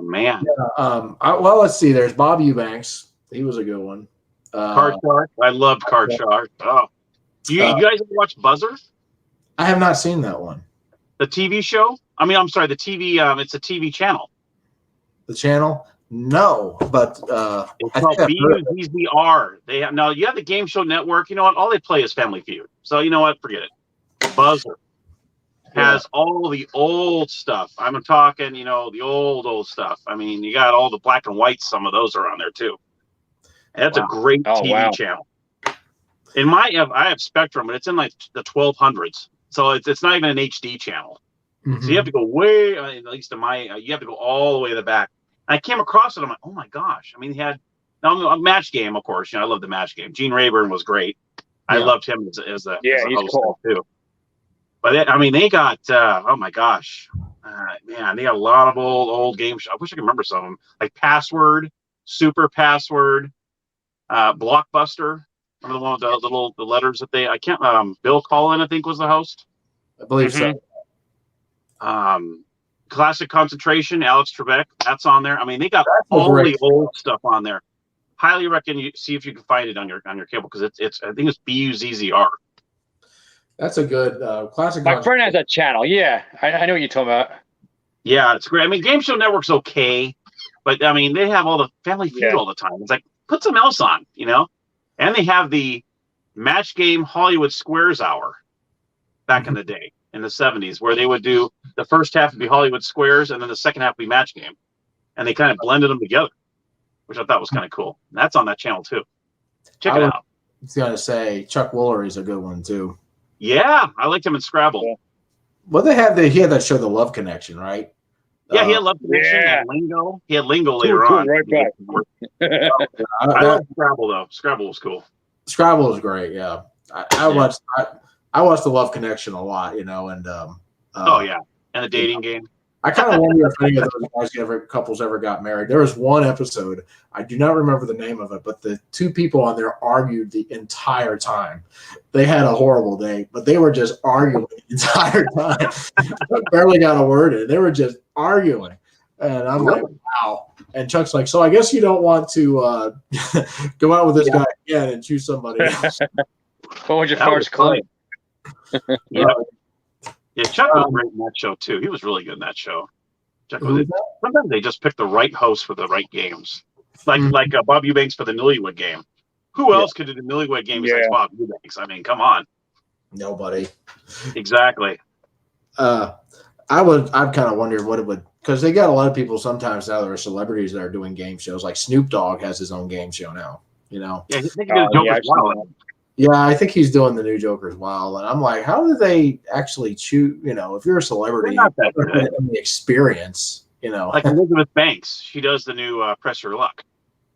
man. Yeah, well, let's see. There's Bob Eubanks. He was a good one. Card Shark. I loved Card Shark. Oh, you guys ever watch Buzzer? I have not seen that one. The TV show? I mean, I'm sorry, the TV. It's a TV channel. The channel? No, but it's called BUZZR. They have now. You have the Game Show Network. You know what? All they play is Family Feud. So you know what? Forget it. Buzzer has all the old stuff. I'm talking, the old stuff. I mean, you got all the black and whites. Some of those are on there too. And that's a great TV channel. I have Spectrum, but it's in like the 1200s, so it's not even an HD channel. So you have to go way, at least in you have to go all the way to the back. I came across it. I'm like, oh my gosh! I mean, he had a match game, of course. I love the match game. Gene Rayburn was great. I loved him as a host cool too. But they got oh my gosh, man, they got a lot of old game shows. I wish I could remember some of them, like Password, Super Password, Blockbuster. Remember the one with the letters that I can't. Bill Cullen, I think, was the host. I believe so. Classic Concentration, Alex Trebek, that's on there. I mean, they got all the old stuff on there. Highly recommend you see if you can find it on your cable, because it's I think it's BUZZR. That's a good classic. My friend has that channel. Yeah, I know what you're talking about. Yeah, it's great. I mean, Game Show Network's okay, but I mean, they have all the Family Feud all the time. It's like, put something else on, And they have the Match Game Hollywood Squares Hour back in the day, in the 70s, where they would do the first half would be Hollywood Squares, and then the second half would be Match Game. And they kind of blended them together, which I thought was kind of cool. And that's on that channel, too. Check it out. I was going to say, Chuck Woolery's a good one, too. Yeah, I liked him in Scrabble. Yeah. Well, he had that show, The Love Connection, right? Yeah, he had Love Connection and Lingo. He had Lingo later on. Right back. I love Scrabble, though. Scrabble was cool. Scrabble was great, yeah. I watched The Love Connection a lot, and and the dating game. I kind of wonder if any of those couples ever got married. There was one episode, I do not remember the name of it, but the two people on there argued the entire time. They had a horrible date, but they were just arguing the entire time. Barely got a word in. They were just arguing. And I'm like, wow. And Chuck's like, so I guess you don't want to go out with this guy again and choose somebody else. What was your first claim? Yeah, Chuck was great in that show too. He was really good in that show. Sometimes they just pick the right host for the right games, like Bob Eubanks for the Newlywed Game. Who else could do the Newlywed Game besides Bob Eubanks? I mean, come on. Nobody. Exactly. I've kind of wondered what it would, because they got a lot of people sometimes now that are celebrities that are doing game shows. Like Snoop Dogg has his own game show now. Yeah, he's thinking of Joker's Wild. Yeah, I think he's doing the new Joker's Wild, and I'm like, how do they actually choose? If you're a celebrity, not that good. The experience, like Elizabeth Banks, she does the new Press Your Luck.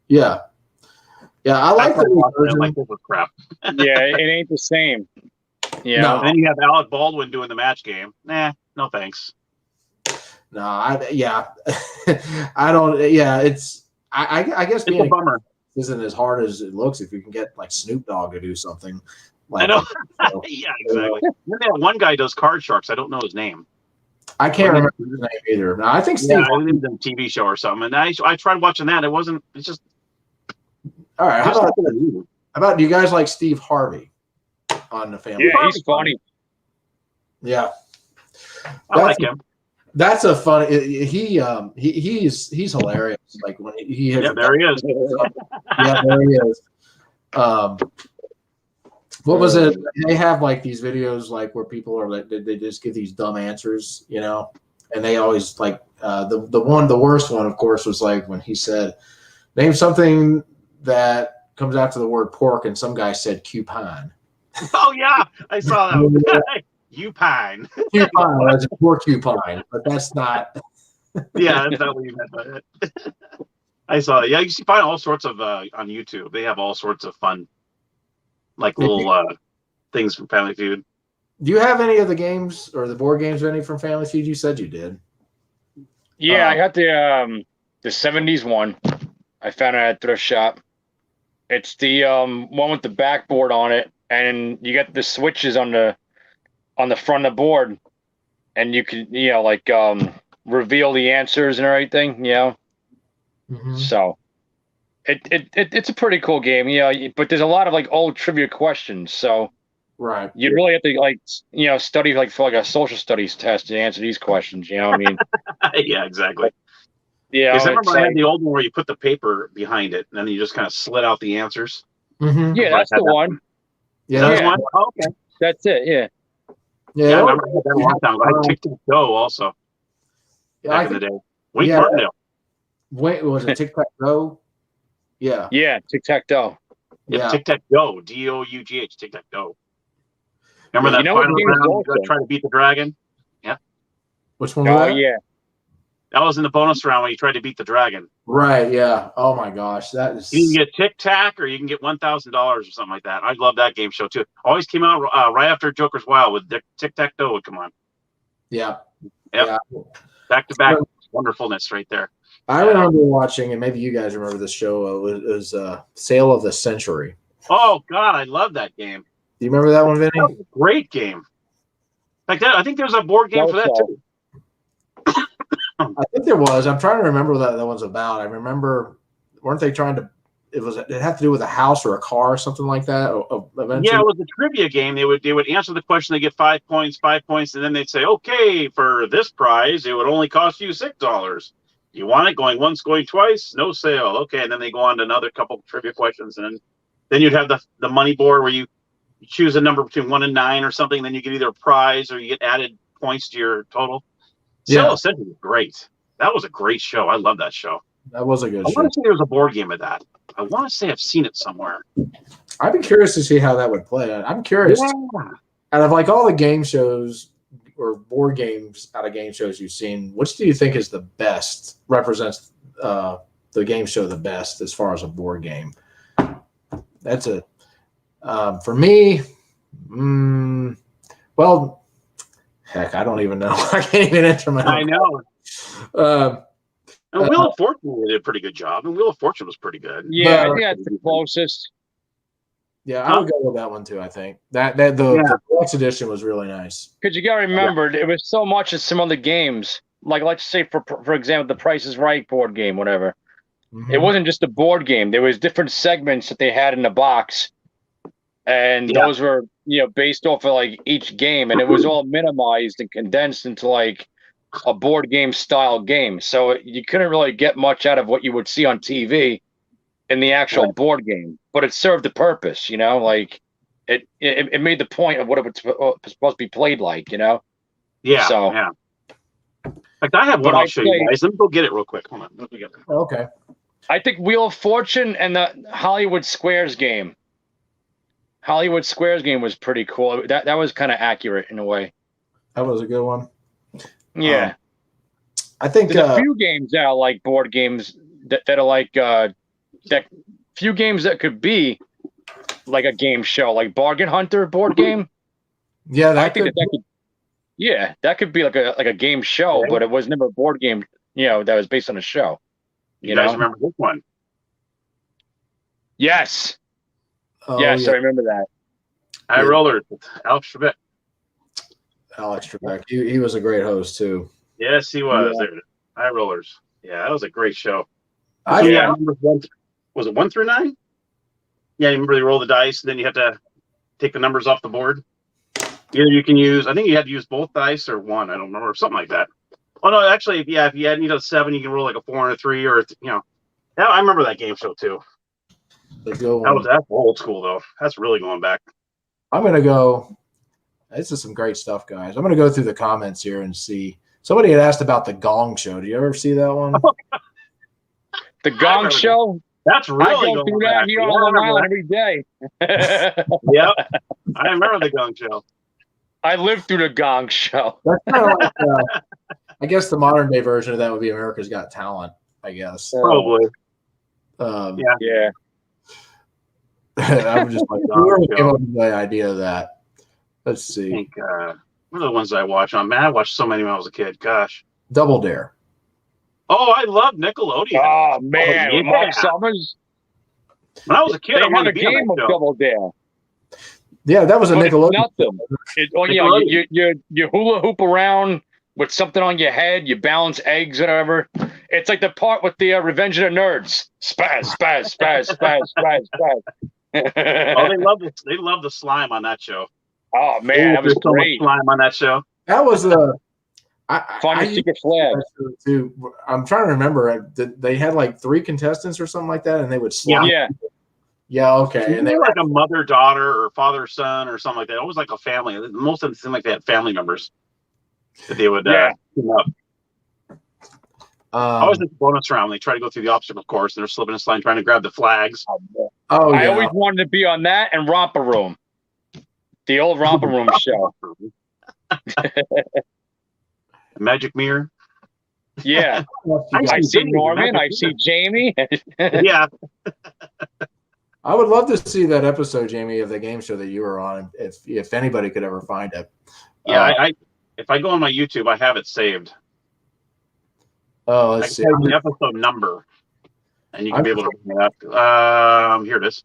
Yeah, I like that. Like this was crap. Yeah, it ain't the same. Yeah, no. And then you have Alec Baldwin doing the Match Game. Nah, no thanks. No, I don't. Yeah, I guess it's a bummer. Isn't as hard as it looks if you can get like Snoop Dogg to do something. I know. Yeah, exactly. Then that one guy does Card Sharks. I don't know his name. I can't remember his name either. No, I think Steve. Yeah, he was in a TV show or something. And I tried watching that. It's just. All right. How about do you guys like Steve Harvey on the Family? Yeah, he's funny. Yeah, I like him. That's a funny. He's hilarious. Like when he has. Yeah, there he is. Yeah, there he is. What was it? They have like these videos like where people are like they just give these dumb answers, and they always like the worst one, of course, was like when he said, "Name something that comes after the word pork," and some guy said coupon. Oh yeah, I saw that one. Coupon. Coupon, that's a porcupine, but that's not. Yeah, that's not what you meant by it. I saw it. Yeah, you can find all sorts of on YouTube. They have all sorts of fun, like little things from Family Feud. Do you have any of the games or the board games or any from Family Feud? You said you did. Yeah, I got the 70s one. I found it at a thrift shop. It's the one with the backboard on it, and you got the switches on the front of the board, and you can reveal the answers and everything. Mm-hmm. So it's a pretty cool game. But there's a lot of like old trivia questions. So right, you really have to study like for like a social studies test to answer these questions. You know what I mean? Yeah, exactly. Yeah. Because I remember I had the old one where you put the paper behind it, and then you just kind of slid out the answers. Mm-hmm. Yeah, that's the one. Yeah, that's one. Oh, okay. That's it. Yeah. Yeah, I remember that a long time. I had Tic-Tac-Toe also back in the day. Wink Martindale. Wait, was it Tic-Tac-Toe? Yeah. Yeah, Tic-Tac-Toe. Yeah, Tic-Tac-Toe. D-O-U-G-H. Tic-Tac-Toe. Remember that final round? Try to beat the dragon. Yeah. Which one was that? Oh yeah. That was in the bonus round when you tried to beat the dragon. Right. Yeah. Oh my gosh, that is. You can get Tic-Tac, or you can get $1,000 or something like that. I love that game show too. Always came out right after Joker's Wild with Tic-Tac-Toe would come on. Yeah. Yep. Yeah. Back to back wonderfulness right there. I remember watching, and maybe you guys remember this show. It was Sale of the Century. Oh God, I love that game. Do you remember that one, Vinny? That was a great game. Like that, I think there's a board game for that too. I think there was. I'm trying to remember what that one's about. I remember, weren't they trying to? It had to do with a house or a car or something like that. Eventually. Yeah, it was a trivia game. They would answer the question. They get 5 points, and then they'd say, "Okay, for this prize, it would only cost you $6. You want it going once, going twice, no sale. Okay," and then they go on to another couple of trivia questions, and then you'd have the money board where you choose a number between 1 and 9 or something. Then you get either a prize or you get added points to your total. Sale of Century was great. That was a great show. I love that show. That was a good show. I want to say there was a board game of that. I want to say I've seen it somewhere. I'd be curious to see how that would play. I'm curious. Yeah. Out of like all the game shows or board games out of game shows you've seen, which do you think is the best, represents the game show the best as far as a board game? That's a for me. Well, heck, I don't even know. I can't even enter my. I know. And Wheel of Fortune did a pretty good job, and Wheel of Fortune was pretty good. Yeah, I think that's the closest. Yeah, I would go with that one too. I think the deluxe edition was really nice. Because you got to remember, it was so much as some other games. Like, let's say for example, the Price is Right board game, whatever. Mm-hmm. It wasn't just a board game. There was different segments that they had in the box, and those were based off of like each game, and it was all minimized and condensed into like a board game style game. So you couldn't really get much out of what you would see on TV in the actual board game, but it served the purpose, like it made the point of what it was supposed to be played like, Yeah. So, yeah. Like I have one I'll show you guys. Let me go get it real quick. Hold on. Let me get it. Okay. I think Wheel of Fortune and the Hollywood Squares game. Hollywood Squares game was pretty cool. That was kind of accurate in a way. That was a good one. Yeah. I think there's a few games that are like board games that are like that few games that could be like a game show, like Bargain Hunter board game. Yeah, that could be like a game show, but it was never a board game, that was based on a show. You guys remember this one? Yes. Yes, I remember that. High Rollers with Alex Trebek. Alex Trebek. He was a great host too. Yes, he was. Yeah. High Rollers. Yeah, that was a great show. I remember was it 1 through 9? Yeah, you remember they roll the dice, and then you have to take the numbers off the board. Either you can use, I think you had to use both dice or one. I don't remember, something like that. Oh no, actually, if you had a 7, you can roll like a 4 and a 3, or I remember that game show too. That's old school though. That's really going back. I'm gonna go. This is some great stuff, guys. I'm gonna go through the comments here and see. Somebody had asked about the Gong Show. Do you ever see that one? The Gong Show? That's really I go through that here all around every day. Yep, I remember the Gong Show. I lived through the Gong Show. That's kind of like, I guess the modern day version of that would be America's Got Talent. I guess probably. Yeah. I'm just like, whoever came up with the idea of that. Let's see. I think, what are the ones I watch on? Man, I watched so many when I was a kid. Gosh. Double Dare. Oh, I love Nickelodeon. Oh, man. Mark Summers. When I was a kid, I wanted to be on that game of show. Double Dare. Yeah, that was a Nickelodeon. You hula hoop around with something on your head. You balance eggs or whatever. It's like the part with the Revenge of the Nerds. Spaz, spaz, spaz, spaz, spaz, spaz. Oh, they love the slime on that show. Oh man, that was so great. much slime on that show. That was Find your secret flag. Too. I'm trying to remember. They had like 3 contestants or something like that, and they would slot. Yeah. Yeah. Okay. And they were like a mother-daughter or father-son or something like that. Always like a family. Most of them seemed like they had family members that they would team up. Always like the bonus round. They try to go through the obstacle course, and they're slipping and sliding, trying to grab the flags. Oh, yeah. I always wanted to be on that and Romper Room, the old Romper Room show. Magic Mirror. Yeah. I see Norman. I see Jamie. Yeah. I would love to see that episode, Jamie, of the game show that you were on, if anybody could ever find it. Yeah, if I go on my YouTube, I have it saved. Oh, let's see. The episode number, and you can be able to bring it up. Here it is.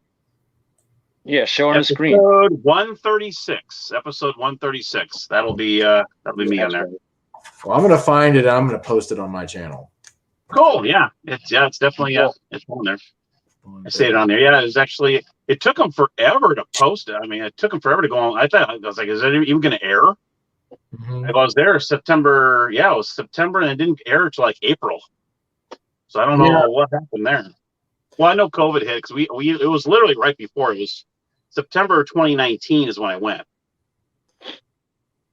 Yeah, show on the screen. Episode 136. Episode 136. That'll be me on there. Well, I'm gonna find it. And I'm gonna post it on my channel. Cool. Yeah. It's definitely it's on there. I see it on there. Yeah, it took them forever to post it. I mean, it took them forever to go on. I was like, is it even going to air? Mm-hmm. I was there September. Yeah, it was September, and it didn't air until like April. So I don't know what happened there. Well, I know COVID hit because it was literally right before. It was September 2019 is when I went.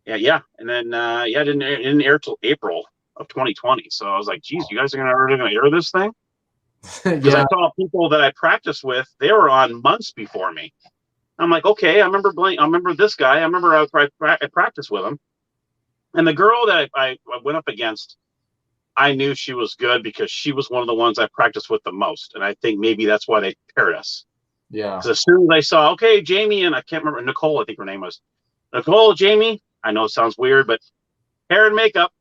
Yeah, and then it didn't air till April of 2020. So I was like, geez, you guys are going to air this thing? Because I saw people that I practiced with, they were on months before me. I'm like, okay, I remember this guy. I remember I practiced with him. And the girl that I went up against, I knew she was good because she was one of the ones I practiced with the most. And I think maybe that's why they paired us. Yeah. Because as soon as I saw, okay, Jamie, and I can't remember, Nicole, I think her name was. Nicole, Jamie, I know it sounds weird, but hair and makeup,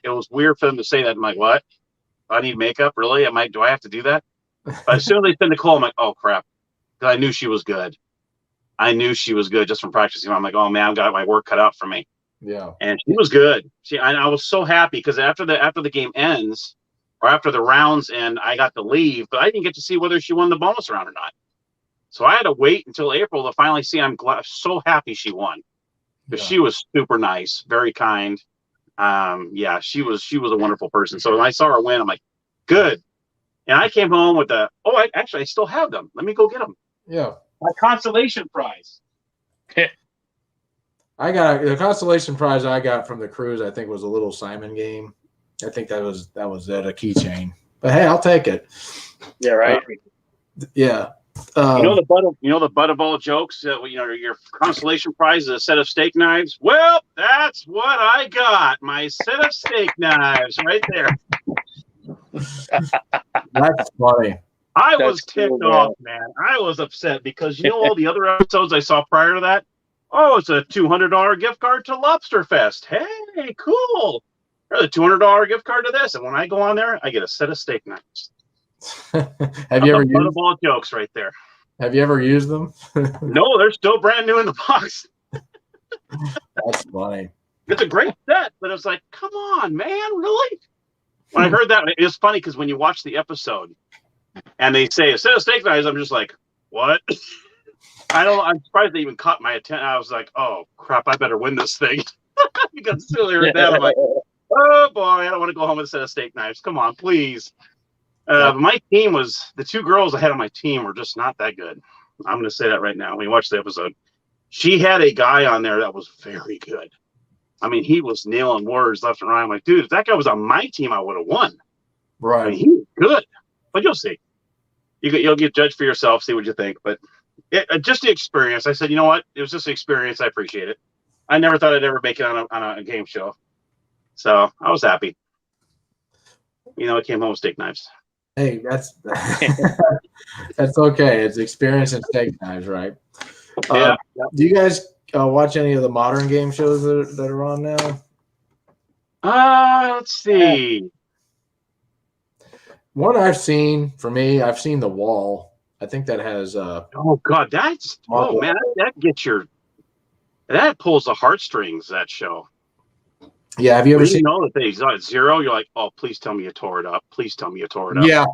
it was weird for them to say that. I'm like, what? I need makeup, really? Do I have to do that? But as soon as they said Nicole, I'm like, oh crap, because I knew she was good. I knew she was good just from practicing. I'm like, oh man, I've got my work cut out for me. Yeah, and she was good. I was so happy because after the game ends, or after the rounds end, I got to leave, but I didn't get to see whether she won the bonus round or not. So I had to wait until April to finally see. I'm so happy she won because she was super nice, very kind. She was a wonderful person. So when I saw her win, I'm like, good. And I came home with I still have them. Let me go get them. Yeah. My consolation prize. I got the consolation prize I got from the cruise. I think was a little Simon game. I think that was it, a keychain. But hey, I'll take it. Yeah, right. Yeah. The butt of all jokes. Your consolation prize is a set of steak knives. Well, that's what I got. My set of steak knives, right there. That's funny. I was ticked off, man. I was upset because all the other episodes I saw prior to that. Oh, it's a $200 gift card to Lobster Fest. Hey, cool. Or a $200 gift card to this, and when I go on there, I get a set of steak knives. Have you ever used all jokes right there? Have you ever used them? No, they're still brand new in the box. That's funny. It's a great set, but it's like, come on, man, really? When I heard that, it was funny because when you watch the episode and they say a set of steak knives, I'm just like, what? I'm surprised they even caught my attention. I was like, oh crap, I better win this thing. Because as soon as I heard that, I'm like, oh boy, I don't want to go home with a set of steak knives. Come on, please. My team the 2 girls ahead of my team were just not that good. I'm going to say that right now. When you watch the episode, she had a guy on there that was very good. I mean, he was nailing words left and right. I'm like, dude, if that guy was on my team, I would have won. Right. I mean, he was good, but you'll see. You'll get judged for yourself, see what you think. But just the experience. I said, you know what? It was just an experience. I appreciate it. I never thought I'd ever make it on a game show. So I was happy. I came home with steak knives. Hey, that's okay. It's experience and steak knives, right? Yeah. Do you guys watch any of the modern game shows that are on now? Let's see. One I've seen I've seen The Wall. I think that has. Oh God, man, that pulls the heartstrings. That show. Yeah, have you ever seen? That he's on 0. You're like, oh, please tell me you tore it up. Please tell me you tore it up. Yeah.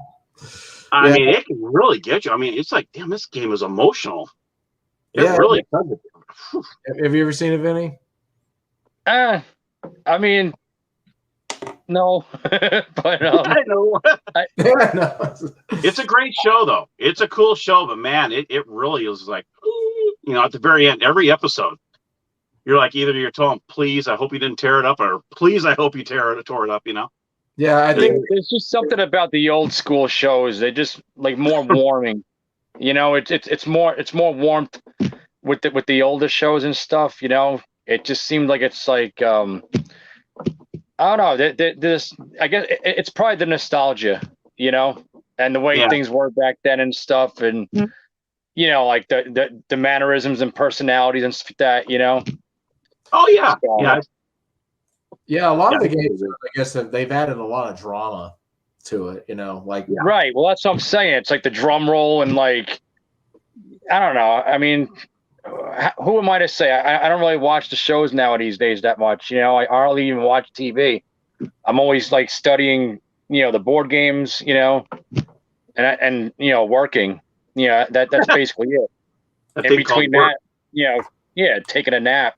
I mean, it can really get you. I mean, it's like, damn, this game is emotional. It really does. Have you ever seen it, Vinny? I mean, No, but I know. Yeah, no. It's a great show, though. It's a cool show, but man, it really is like, at the very end, every episode, you're like, either you're telling, please, I hope you didn't tear it up, or please, I hope you tore it up. Yeah, I think there's just something about the old school shows. They just like more warming. It's more warmth with the older shows and stuff. It just seemed like it's like I don't know. There's I guess it's probably the nostalgia, and the way things were back then and stuff, and like the mannerisms and personalities and stuff like that. Oh yeah, So, yeah. Yeah, a lot of the games, I guess, they've added a lot of drama to it. Right. Well, that's what I'm saying. It's like the drum roll and like I don't know. I mean, who am I to say? I don't really watch the shows nowadays that much. I hardly even watch TV. I'm always like studying, the board games, and working. That's basically it. In between that, taking a nap.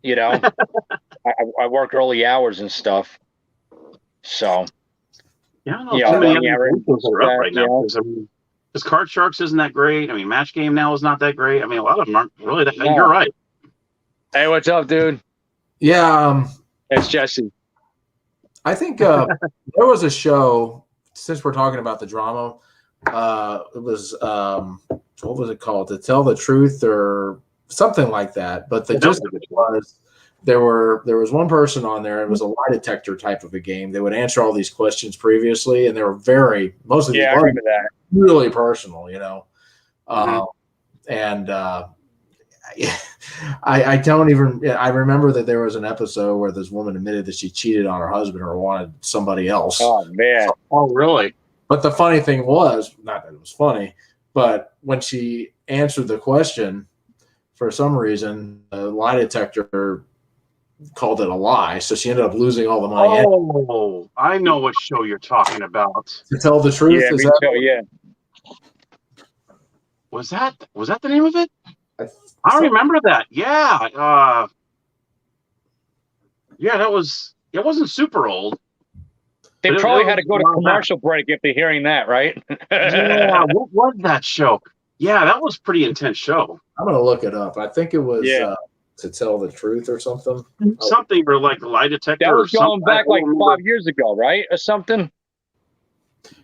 I work early hours and stuff. So yeah, too many other games are up right now. Because Card Sharks isn't that great. I mean, Match Game now is not that great. I mean, a lot of them aren't really that. No. You're right. Hey, what's up, dude? Yeah, it's Jesse. I think there was a show. Since we're talking about the drama, it was what was it called? To Tell the Truth or something like that. But the gist of it was there was one person on there. It was a lie detector type of a game. They would answer all these questions previously, and they were most of these I remember that. Really personal, and I don't even. I remember that there was an episode where this woman admitted that she cheated on her husband or wanted somebody else. Oh man! Oh really? But the funny thing was, not that it was funny, but when she answered the question, for some reason, the lie detector called it a lie, so she ended up losing all the money. Oh, I know what show you're talking about. To Tell the Truth. Yeah, me too. Yeah. Was that the name of it? I don't remember that. Yeah. Yeah, it wasn't super old. They probably had to go to commercial break if they're hearing that, right? Yeah, what was that show? Yeah, that was a pretty intense show. I'm going to look it up. I think it was To Tell the Truth or something. Something or like a lie detector. That was going back like 5 years ago, right? Or something?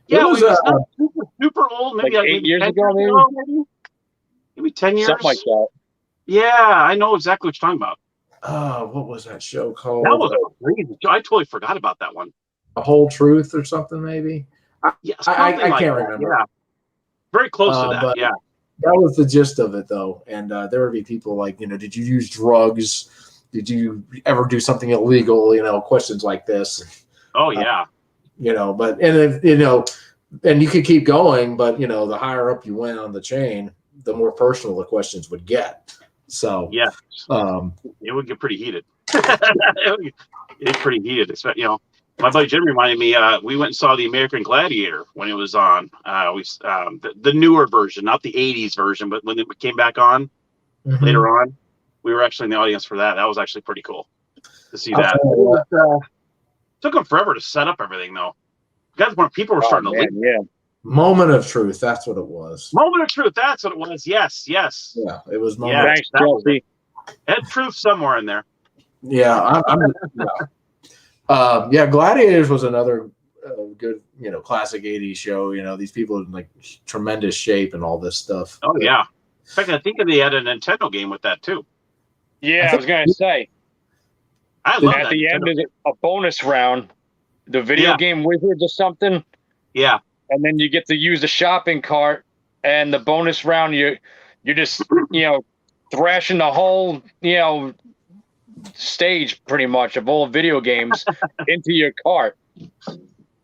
Yeah, it was not super old. Maybe like 8 years ago, maybe 10 years. Something like that. Yeah, I know exactly what you're talking about. What was that show called? That was a crazy show. I totally forgot about that one. The Whole Truth or something, maybe? Yes, I can't remember. Yeah. Very close to that, yeah. That was the gist of it, though. And there would be people like, did you use drugs? Did you ever do something illegal? Questions like this. Oh, yeah. But, and you could keep going, but, the higher up you went on the chain, the more personal the questions would get. So, yeah. It would get pretty heated. It's pretty heated. My buddy Jim reminded me, we went and saw the American Gladiator when it was on. The newer version, not the 80s version, but when it came back on later on, we were actually in the audience for that. That was actually pretty cool to see that. Took them forever to set up everything, though. Guys, when people were starting to leave. Yeah. Moment of Truth. That's what it was. Moment of Truth. That's what it was. Yes. Yeah, it was Moment. Yeah, thanks, Chelsea. Had truth somewhere in there. Yeah, Gladiators was another good, classic 80s show. These people in like tremendous shape and all this stuff. Oh, yeah. In fact, I think they had a Nintendo game with that, too. Yeah, I was going to say. I love at the end, there's a bonus round, the video game Wizards or something. Yeah. And then you get to use the shopping cart, and the bonus round, you're just, thrashing the whole, stage pretty much of all video games into your cart.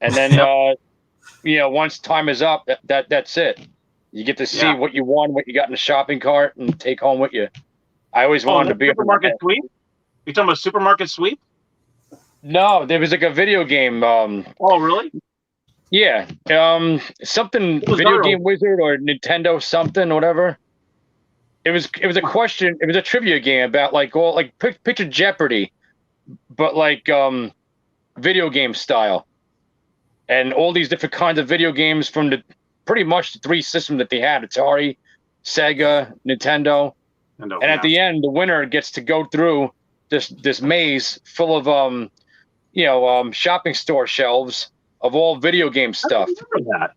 And then, once time is up, that's it. You get to see what you won, what you got in the shopping cart, and take home with you. I always wanted to be Supermarket Sweep? You talking about Supermarket Sweep? No, there was like a video game. Oh, really? Yeah. Something Video Game Wizard or Nintendo something, whatever. It was a question. It was a trivia game about like picture Jeopardy, but like video game style, and all these different kinds of video games from pretty much the 3 systems that they had: Atari, Sega, Nintendo. And at the end, the winner gets to go through this maze full of shopping store shelves of all video game stuff. I remember that.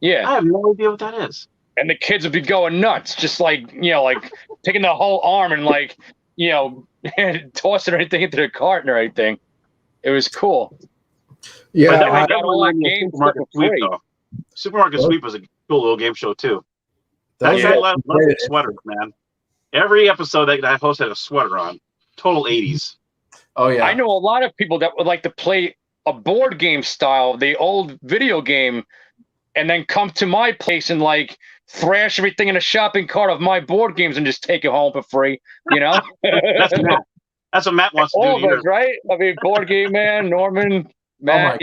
Yeah, I have no idea what that is. And the kids would be going nuts, just like taking the whole arm and tossing everything into the cart and everything. It was cool. Yeah, I got all that game Supermarket Sweep though. Supermarket Sweep was a cool little game show too. I love sweaters, man. Every episode that host had a sweater on. Total 80s. Oh yeah. I know a lot of people that would like to play a board game style, the old video game, and then come to my place and thrash everything in a shopping cart of my board games and just take it home for free. That's Matt. That's what Matt wants to do. All of us, right? I mean, board game man, Norman, Matt.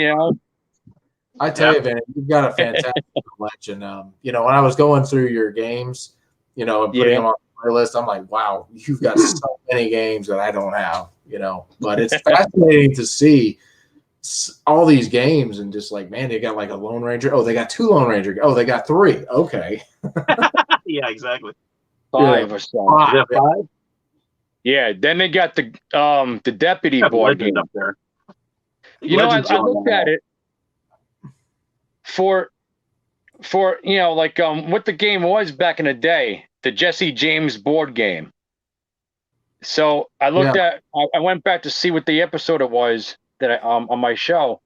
I tell you, Vinny, you've got a fantastic collection. When I was going through your games, and putting them on the playlist, I'm like, wow, you've got so many games that I don't have. But it's fascinating to see all these games and just man, they got a Lone Ranger. Oh, they got 2 Lone Ranger. Oh, they got 3. Okay. Yeah, exactly. 5 or so. 5? Yeah. Then they got the deputy board game up there. I looked at it for what the game was back in the day, the Jesse James board game. So I looked at, I went back to see what the episode it was that I on my show.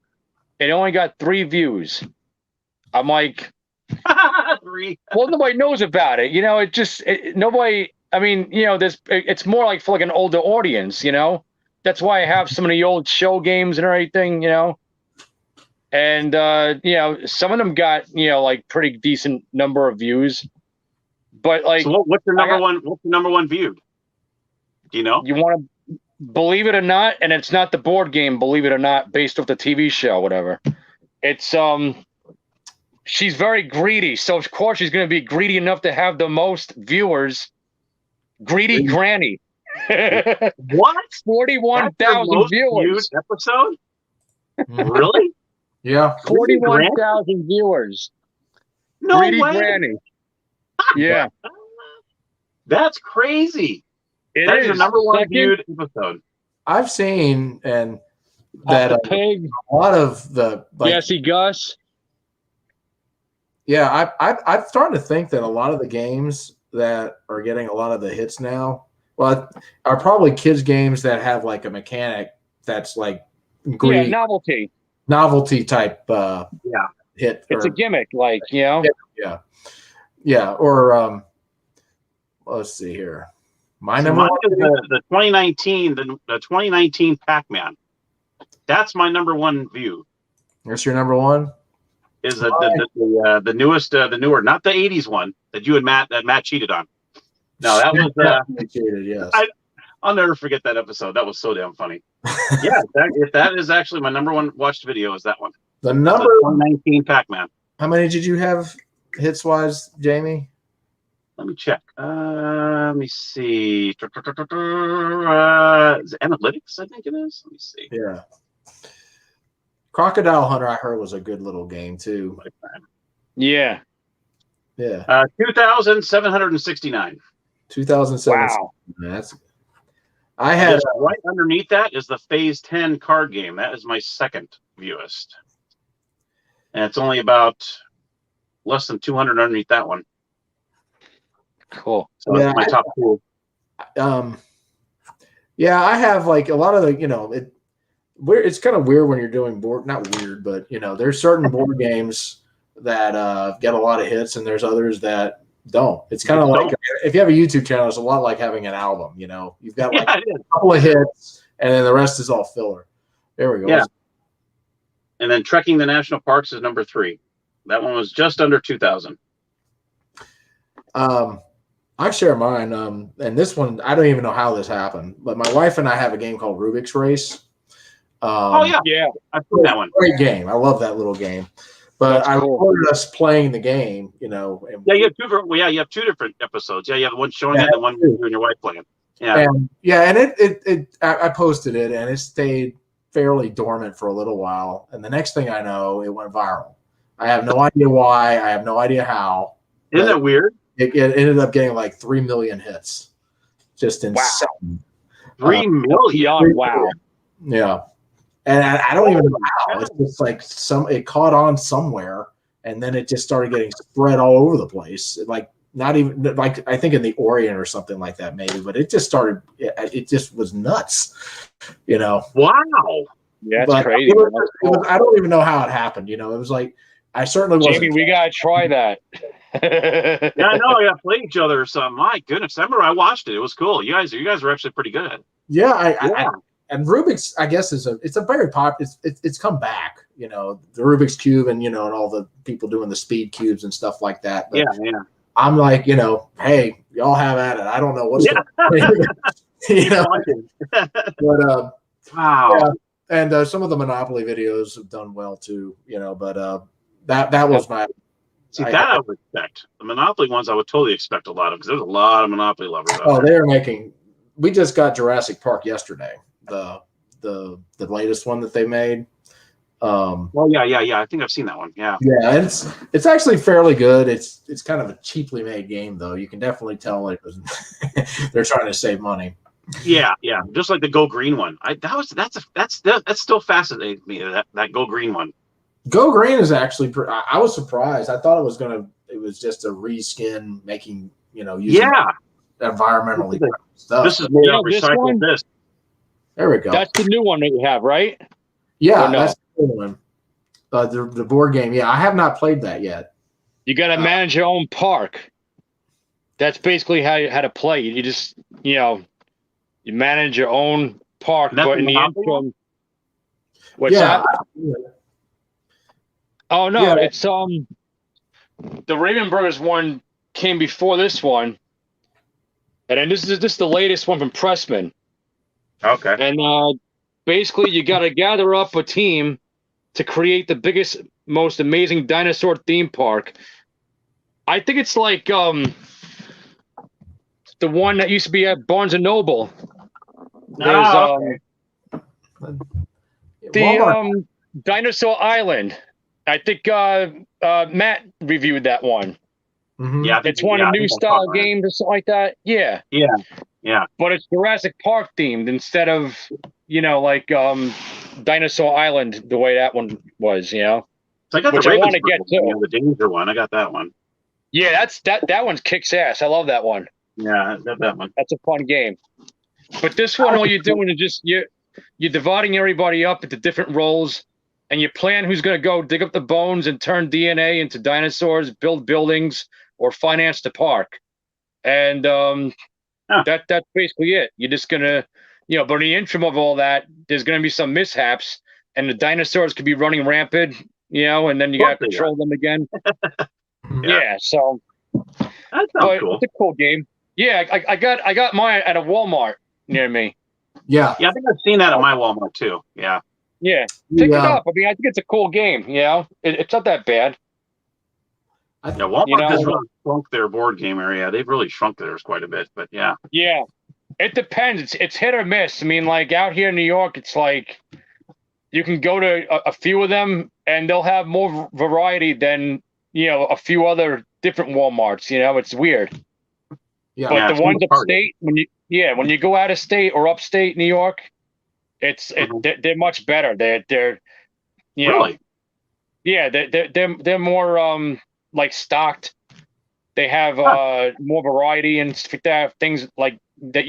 It only got 3 views. I'm like, 3. Well, nobody knows about it. Nobody. I mean, it's more for an older audience. That's why I have some of the old show games and everything. And some of them got pretty decent number of views. But so what's your number one? What's your number one viewed? Do you know? You want to believe it or not, and it's not the board game, believe it or not, based off the TV show, whatever. It's she's very greedy, so of course she's going to be greedy enough to have the most viewers. Greedy Granny. What? 41,000 viewers. Episode? Really? Yeah. 41,000 viewers. No Greedy way. Granny. Yeah. That's crazy. That's your number one viewed episode. I've seen and that Pig. A lot of the Jesse Gus. Yeah, I'm starting to think that a lot of the games that are getting a lot of the hits now, are probably kids games that have a mechanic that's greedy, novelty type hit. It's a gimmick, Yeah. Or let's see here. My number one is the 2019 the 2019 Pac-Man. That's my number one view. That's your number one? Is the newest, the newer, not the 80s one that you and Matt cheated on. No, that was cheated. Yes, I'll never forget that episode. That was so damn funny. Yeah, if that is actually my number one watched video, is that one. The number 2019 Pac-Man. How many did you have hits wise, Jamie? Let me check. Let me see. Is it analytics? I think it is. Let me see. Yeah. Crocodile Hunter, I heard, was a good little game too. Yeah. Yeah. 2,769. 2007. Wow. That's. I had right underneath that is the Phase 10 card game. That is my second viewest, and it's only about less than 200 underneath that one. Cool. So that's my top 2. Yeah, I have a lot of the it's kind of weird when you're doing not weird, but there's certain board games that get a lot of hits, and there's others that don't. It's kind of if you have a YouTube channel, it's a lot like having an album. You've got a couple of hits, and then the rest is all filler. There we go. Yeah. And then Trekking the National Parks is number 3. That one was just under 2,000. I share mine, and this one I don't even know how this happened, but my wife and I have a game called Rubik's Race. Yeah, I've seen that one. Great game. I love that little game. But I recorded us playing the game, And you have 2. You have 2 different episodes. Yeah, you have one showing it and one you and your wife playing. Yeah, and it I posted it, and it stayed fairly dormant for a little while, and the next thing I know, it went viral. I have no idea why. I have no idea how. Isn't that weird? It ended up getting like 3 million hits. Just insane. Wow. 3 million. Wow. Yeah. And I don't even know how. It's just like it caught on somewhere, and then it just started getting spread all over the place. Like not even like I think in the Orient or something like that, maybe. But it just started. It just was nuts. Wow. Yeah, that's crazy. I don't even know how it happened. It was like I certainly wasn't. Jamie, we gotta try that. Yeah, I know. I got to play each other or something. My goodness, I remember I watched it. It was cool. You guys were actually pretty good. Yeah, and Rubik's, I guess, it's a very popular. It's come back. The Rubik's Cube and and all the people doing the speed cubes and stuff like that. But yeah. I'm like, hey, y'all have at it. I don't know what's going but wow. Yeah. And some of the Monopoly videos have done well too. But that was my. See, I would expect. The Monopoly ones I would totally expect a lot of, because there's a lot of Monopoly lovers out there. They're making. We just got Jurassic Park yesterday. The latest one that they made. Yeah. I think I've seen that one. Yeah. Yeah, it's actually fairly good. It's kind of a cheaply made game, though. You can definitely tell it was they're trying to save money. Yeah. Just like the Go Green one. That's still fascinating to me. That Go Green one. Go Green is actually. I was surprised. I thought it was just a reskin making using environmentally stuff. This is made out of recycled disc. There we go. That's the new one that you have, right? Yeah, that's the new one. The board game. Yeah, I have not played that yet. You got to manage your own park. That's basically how to play. You just you manage your own park, but in the interim. What's that? Oh no, it's the Raven Brothers one came before this one, and then this is the latest one from Pressman. Okay. And basically, you got to gather up a team to create the biggest, most amazing dinosaur theme park. I think it's like the one that used to be at Barnes and Noble. There's the Dinosaur Island. I think Matt reviewed that one. Mm-hmm. Yeah, it's one of new style games or something like that. Yeah. But it's Jurassic Park themed instead of like Dinosaur Island the way that one was. So I got which the I want to get to. The Danger one. I got that one. Yeah, that one's kicks ass. I love that one. Yeah, I got that one. That's a fun game. But this one, all you're doing is just you're dividing everybody up into different roles. And you plan who's going to go dig up the bones and turn DNA into dinosaurs, build buildings, or finance the park. And that's basically it. You're just going to, but in the interim of all that, there's going to be some mishaps, and the dinosaurs could be running rampant, and then you got to control them again. So that sounds cool. It's a cool game. Yeah, I got mine at a Walmart near me. Yeah, I think I've seen that at my Walmart too. Yeah. Yeah, pick it up. I mean, I think it's a cool game. It's not that bad. Walmart has really shrunk their board game area. They've really shrunk theirs quite a bit, but yeah. Yeah, it depends. It's hit or miss. I mean, like out here in New York, it's like you can go to a few of them, and they'll have more variety than a few other different Walmarts. It's weird. Yeah, but the ones upstate, when you go out of state or upstate New York. They're much better. They're really? Yeah, they're more like stocked. They have more variety and they have things like that.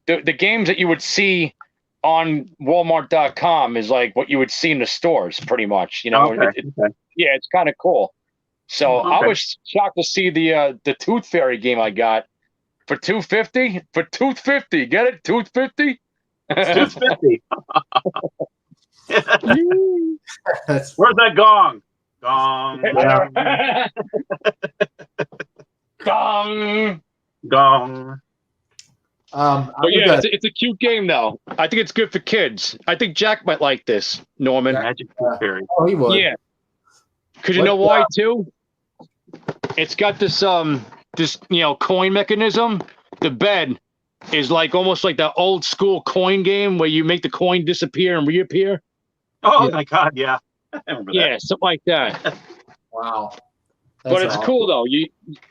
The games that you would see on Walmart.com is like what you would see in the stores, pretty much. Okay. Yeah, it's kind of cool. So I was shocked to see the Tooth Fairy game I got for $250. For $250, get it? $250. It's 250. Where's that gong? Gong. Gong. Gong. But yeah, it's a cute game though. I think it's good for kids. I think Jack might like this, Norman. Magic Fairy. Oh, he would. Yeah. Because you know why too? It's got this coin mechanism. The bed is like almost like the old school coin game where you make the coin disappear and reappear. Oh my God, yeah. I remember that. Yeah, something like that. Wow. But it's cool though.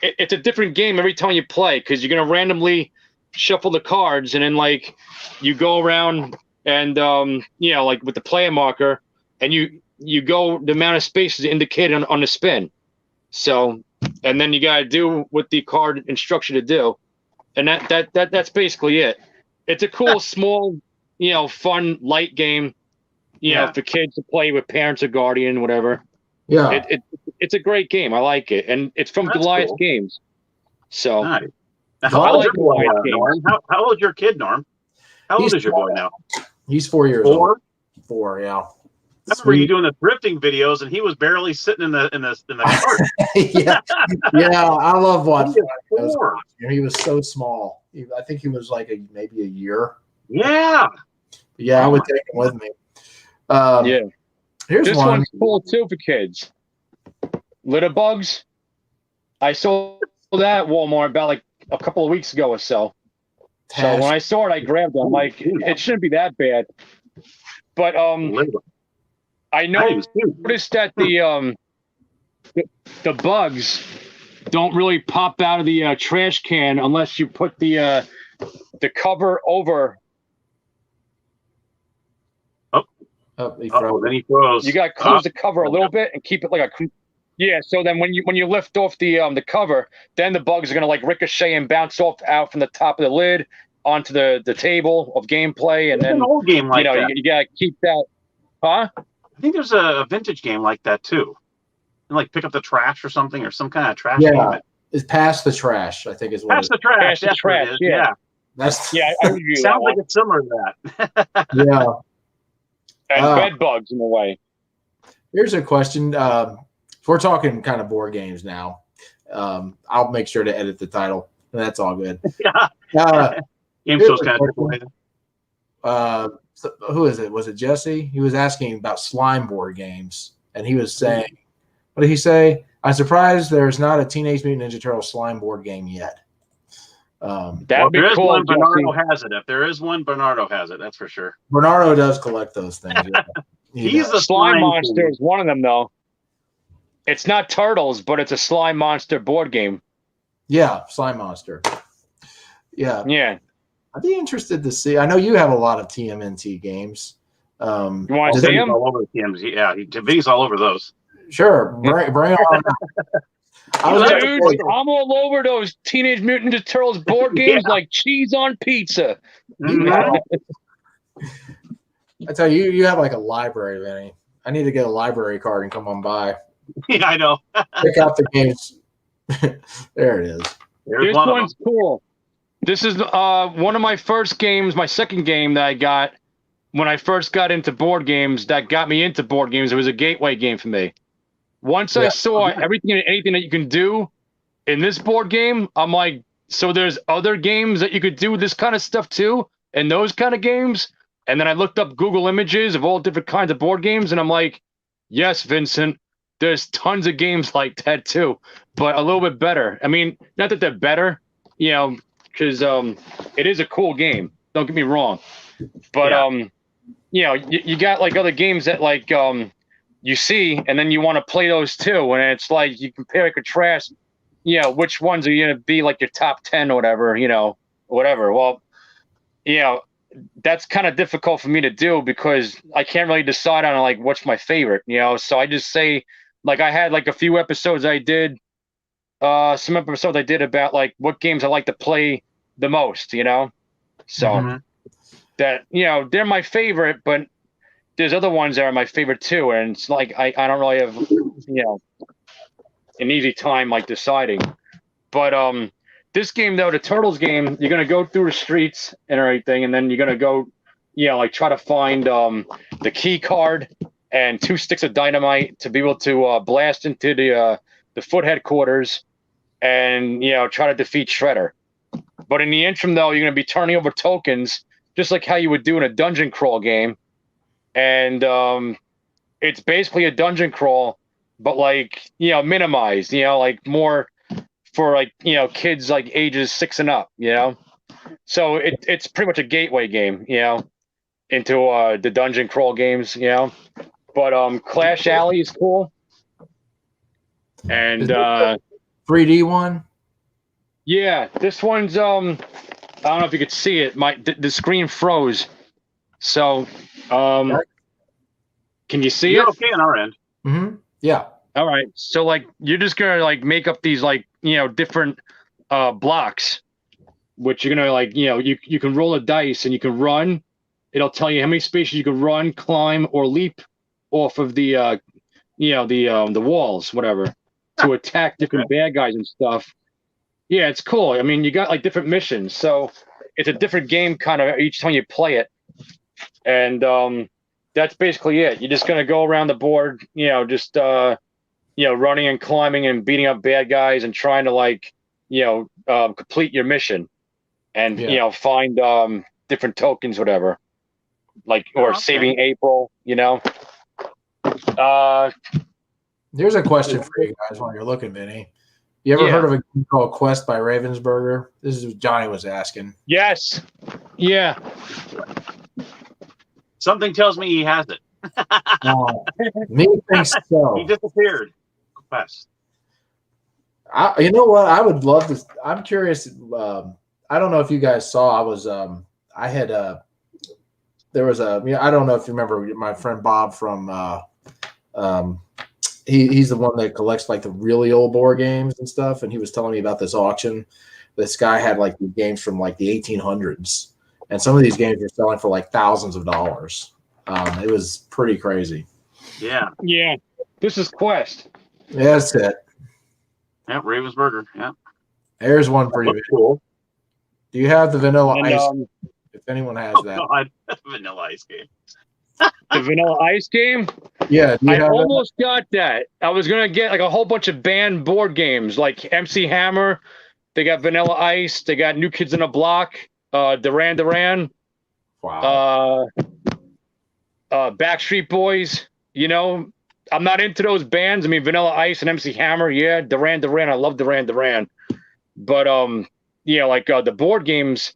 It's a different game every time you play because you're gonna randomly shuffle the cards and then like you go around and like with the player marker and you go the amount of spaces indicated on the spin. So and then you gotta do what the card instructs you to do, and that's basically it. It's a cool small fun light game, for kids to play with parents or guardian, whatever. Yeah. It's a great game. I like it, and it's from Goliath Games. So nice. Now, how old is your boy, Norm? How old is your kid, Norm? How old is your boy now? He's 4 years old. 4, yeah. I remember you doing the thrifting videos, and he was barely sitting in the cart. yeah, I love watching. He was so small. I think he was like maybe a year. Yeah. Yeah, I would take him with me. Here's this one. One's cool too for kids. Litter bugs. I saw that at Walmart about like a couple of weeks ago or so. So when I saw it, I grabbed it. I'm like, it shouldn't be that bad. But I noticed that the bugs don't really pop out of the trash can unless you put the cover over. Then he froze. You got to close the cover a little bit and keep it like a. Yeah, so then when you lift off the cover, then the bugs are gonna like ricochet and bounce off out from the top of the lid onto the table of gameplay, and then an old game like that. You gotta keep that. Huh? I think there's a vintage game like that too. And like pick up the trash or something, or some kind of trash game. It's Pass the Trash, I think is what. Pass the Trash. Pass the Trash. Yeah. That's I review sounds like it's similar to that. Yeah. And bed bugs in a way. Here's a question. If we're talking kind of board games now, I'll make sure to edit the title. That's all good. Game show's kind of so who is it? Was it Jesse? He was asking about slime board games, and he was saying, what did he say? I'm surprised there's not a Teenage Mutant Ninja Turtle slime board game yet. That'd be cool. One, Bernardo has it. If there is one, Bernardo has it. That's for sure. Bernardo does collect those things. Yeah. He's the slime monster is one of them, though. It's not Turtles, but it's a slime monster board game. Yeah, Slime Monster. Yeah. Yeah. I'd be interested to see. I know you have a lot of TMNT games. You want to see them? All over the TMNT. Yeah, Vinny's all over those. Sure. Bring on. Dude, I'm all over those Teenage Mutant Ninja Turtles board games like cheese on pizza. I tell you, you have like a library, Vinny. I need to get a library card and come on by. Yeah, I know. Pick out the games. There it is. This one's cool. This is one of my first games, my second game that I got when I first got into board games that got me into board games. It was a gateway game for me. Once I saw everything and anything that you can do in this board game, I'm like, so there's other games that you could do this kind of stuff too, and those kind of games. And then I looked up Google images of all different kinds of board games, and I'm like, yes, Vincent, there's tons of games like that too, but a little bit better. I mean, not that they're better, because it is a cool game. Don't get me wrong, but you got like other games that like you see, and then you want to play those too, and it's like you compare and contrast, which ones are going to be like your top 10 or whatever, whatever. Well, that's kind of difficult for me to do because I can't really decide on like what's my favorite, so I just say, like, I had like a few episodes I did, some episodes I did about like what games I like to play the most, so that, they're my favorite, but there's other ones that are my favorite too. And it's like, I don't really have, an easy time like deciding, but, this game though, the Turtles game, you're going to go through the streets and everything. And then you're going to go, like try to find, the key card and 2 sticks of dynamite to be able to, blast into the foot headquarters and, try to defeat Shredder. But in the interim though, you're going to be turning over tokens just like how you would do in a dungeon crawl game. And it's basically a dungeon crawl, but like, minimized, like more for like, kids like ages 6 and up, So it's pretty much a gateway game, into the dungeon crawl games, But Clash Alley is cool. And 3D one. Yeah, this one's I don't know if you could see it. The screen froze. So can you see You're it? okay on our end. Mm-hmm. Yeah. All right. So like you're just gonna like make up these like different blocks, which you're gonna like you can roll a dice and you can run. It'll tell you how many spaces you can run, climb, or leap off of the the walls, whatever, to attack different bad guys and stuff. Yeah, it's cool. I mean, you got like different missions, so it's a different game kind of each time you play it, and that's basically it. You're just gonna go around the board, just running and climbing and beating up bad guys and trying to like complete your mission, and find different tokens, whatever, like or saving April, Here's a question for you guys while you're looking, Vinny. You ever heard of a game called Quest by Ravensburger? This is what Johnny was asking. Yes. Yeah. Something tells me he has it. Me thinks so. He disappeared. Quest. You know what? I would love to. I'm curious. I don't know if you guys saw. I had there was a. I don't know if you remember my friend Bob from. He's the one that collects like the really old board games and stuff, and he was telling me about this auction. This guy had like the games from like the 1800s, and some of these games were selling for like thousands of dollars. It was pretty crazy. Yeah. Yeah. This is Quest. Yeah, that's it. Yeah, Ravensburger. Yeah. There's one for you. Cool. Do you have the Vanilla Ice? If anyone has that. God. Vanilla Ice game. The Vanilla Ice game? Yeah. I almost got that. I was going to get like a whole bunch of banned board games like MC Hammer. They got Vanilla Ice. They got New Kids on the Block. Duran Duran. Wow. Backstreet Boys. I'm not into those bands. I mean, Vanilla Ice and MC Hammer. Yeah. Duran Duran. I love Duran Duran. But, the board games,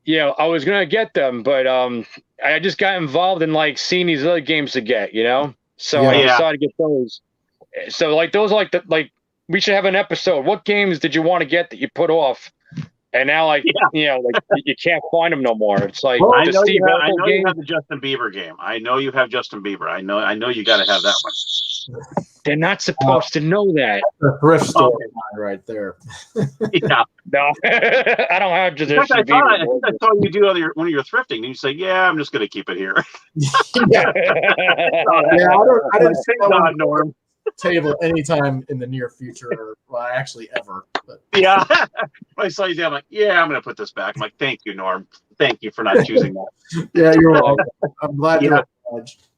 I was going to get them, but I just got involved in like seeing these other games to get, so I decided to get those. So like those are like we should have an episode. What games did you want to get that you put off? And now like you can't find them no more. It's like I know you have the Justin Bieber game. I know you have Justin Bieber. I know you got to have that one. They're not supposed to know that. The thrift store right there. Yeah. No, I don't have Justin Bieber. I think I saw you do one of your thrifting, and you say, "Yeah, I'm just going to keep it here." Yeah. I didn't say that, Norm. Table anytime in the near future, or actually ever. But. Yeah, I saw you there. I'm like, yeah, I'm going to put this back. I'm like, thank you, Norm. Thank you for not choosing that. Yeah, you're welcome. I'm glad you're acknowledged.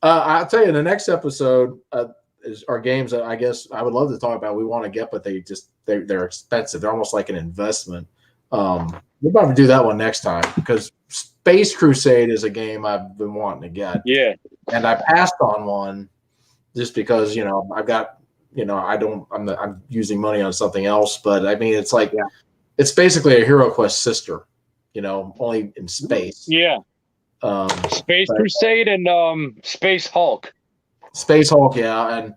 I'll tell you, the next episode are games that I guess I would love to talk about. We want to get, but they're expensive. They're almost like an investment. We're about to do that one next time because Space Crusade is a game I've been wanting to get. Yeah, and I passed on one just because I've got I'm using money on something else. But I mean, it's like it's basically a Hero Quest sister, only in space. Yeah. Space Crusade and Space Hulk. Space Hulk, yeah, and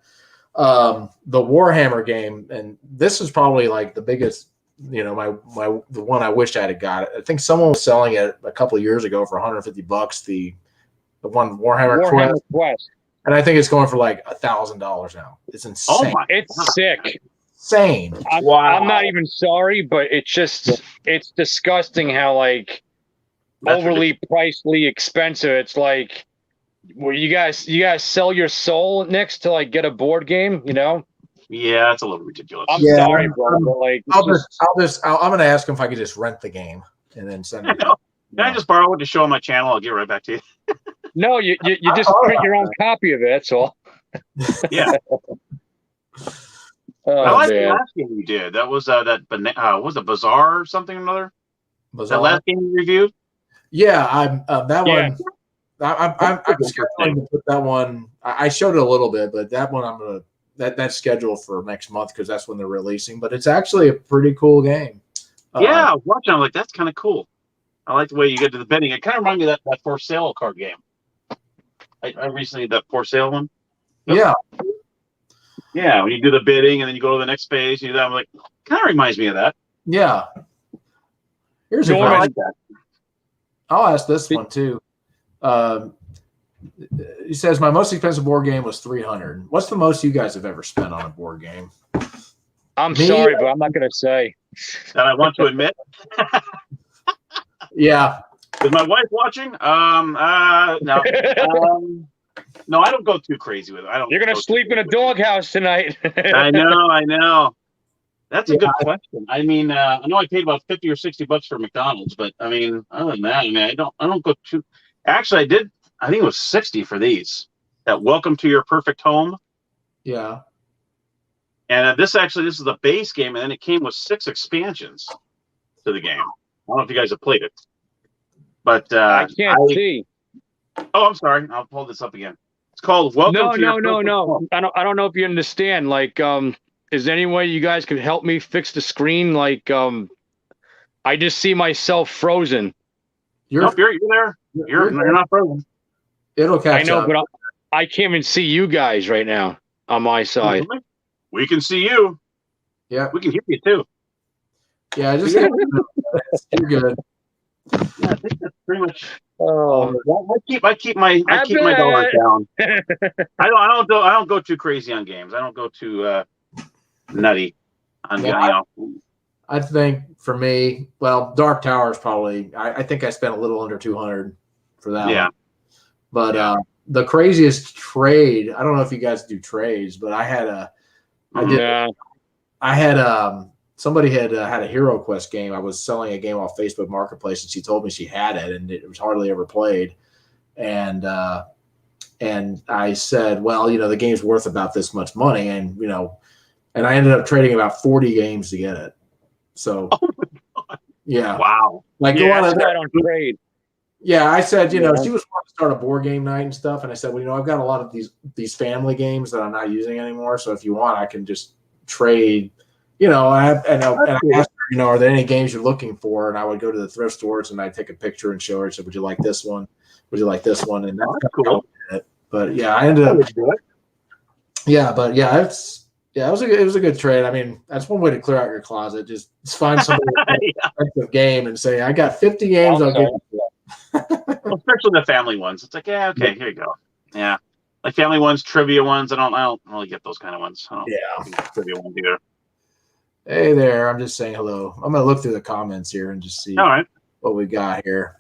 the Warhammer game, and this is probably like the biggest, the one I wish I had got. I think someone was selling it a couple of years ago for $150. The one Warhammer Quest, and I think it's going for like $1,000 now. It's insane. Oh my! It's sick. Insane. I'm not even sorry, but it's disgusting how like. Overly pricely expensive. It's like, well, you guys sell your soul next to like get a board game, Yeah, it's a little ridiculous. I'm sorry, bro. But like, I'm gonna ask him if I could just rent the game and then send it. Can I just borrow it to show on my channel? I'll get right back to you. No, you just print your own copy of it. That's all. Yeah. I like the last game you did. That was was it Bazaar or something or another? That last game you reviewed. Yeah, I'm that one. I'm scheduling to put that one. I showed it a little bit, but that one I'm gonna that's scheduled for next month because that's when they're releasing. But it's actually a pretty cool game. Yeah, I was watching. I'm like, that's kind of cool. I like the way you get to the bidding. It kind of reminds me of that for sale card game. I recently did that for sale one. Yeah. Yeah, when you do the bidding and then you go to the next page, you do that. I'm like, kind of reminds me of that. Yeah. Here's a Norman, question. I like that. I'll ask this one too. He says my most expensive board game was $300. What's the most you guys have ever spent on a board game? I'm sorry, but I'm not going to say. That I want to admit. Yeah. Is my wife watching? No. No, I don't go too crazy with it. You're going to sleep in a doghouse tonight. I know. That's a good question. I mean, I know I paid about $50 or $60 for McDonald's, but I mean, other than that, I mean, I don't go too. Actually, I did. I think it was $60 for these. That Welcome to Your Perfect Home. Yeah. And this is the base game, and then it came with 6 expansions to the game. I don't know if you guys have played it, but I can't see. Oh, I'm sorry. I'll pull this up again. It's called Welcome to Your Perfect Home. I don't know if you understand. Like, is there any way you guys could help me fix the screen? Like, I just see myself frozen. You're there. You're not frozen. It'll catch I know, up. but I can't even see you guys right now on my side. We can see you. Yeah. We can hear you too. Yeah, just you're good. Yeah, I think that's pretty much. Oh, I keep my dollars down. I don't go too crazy on games. I don't go too nutty on I think for me, well, Dark Tower is probably. I think I spent a little under $200 for that. Yeah. One. But the craziest trade. I don't know if you guys do trades, but I had somebody had a Hero Quest game. I was selling a game off Facebook Marketplace, and she told me she had it, and it was hardly ever played. And I said, well, the game's worth about this much money, and and I ended up trading about 40 games to get it. So, yeah, wow, like go on on trade. Yeah, I said, she was wanting to start a board game night and stuff, and I said, well, I've got a lot of these family games that I'm not using anymore, so if you want, I can just trade. And I asked her, are there any games you're looking for? And I would go to the thrift stores and I'd take a picture and show her. Said, would you like this one? Would you like this one? And that's cool. But yeah, I ended up. Yeah, but yeah, it was a good trade. I mean, that's one way to clear out your closet. Just find somebody expensive game and say, I got 50 games. I'll give you. Especially the family ones. It's like, yeah, okay, here you go. Yeah, like family ones, trivia ones. I don't really get those kind of ones. Trivia ones either. Hey there, I'm just saying hello. I'm gonna look through the comments here and just see what we got here.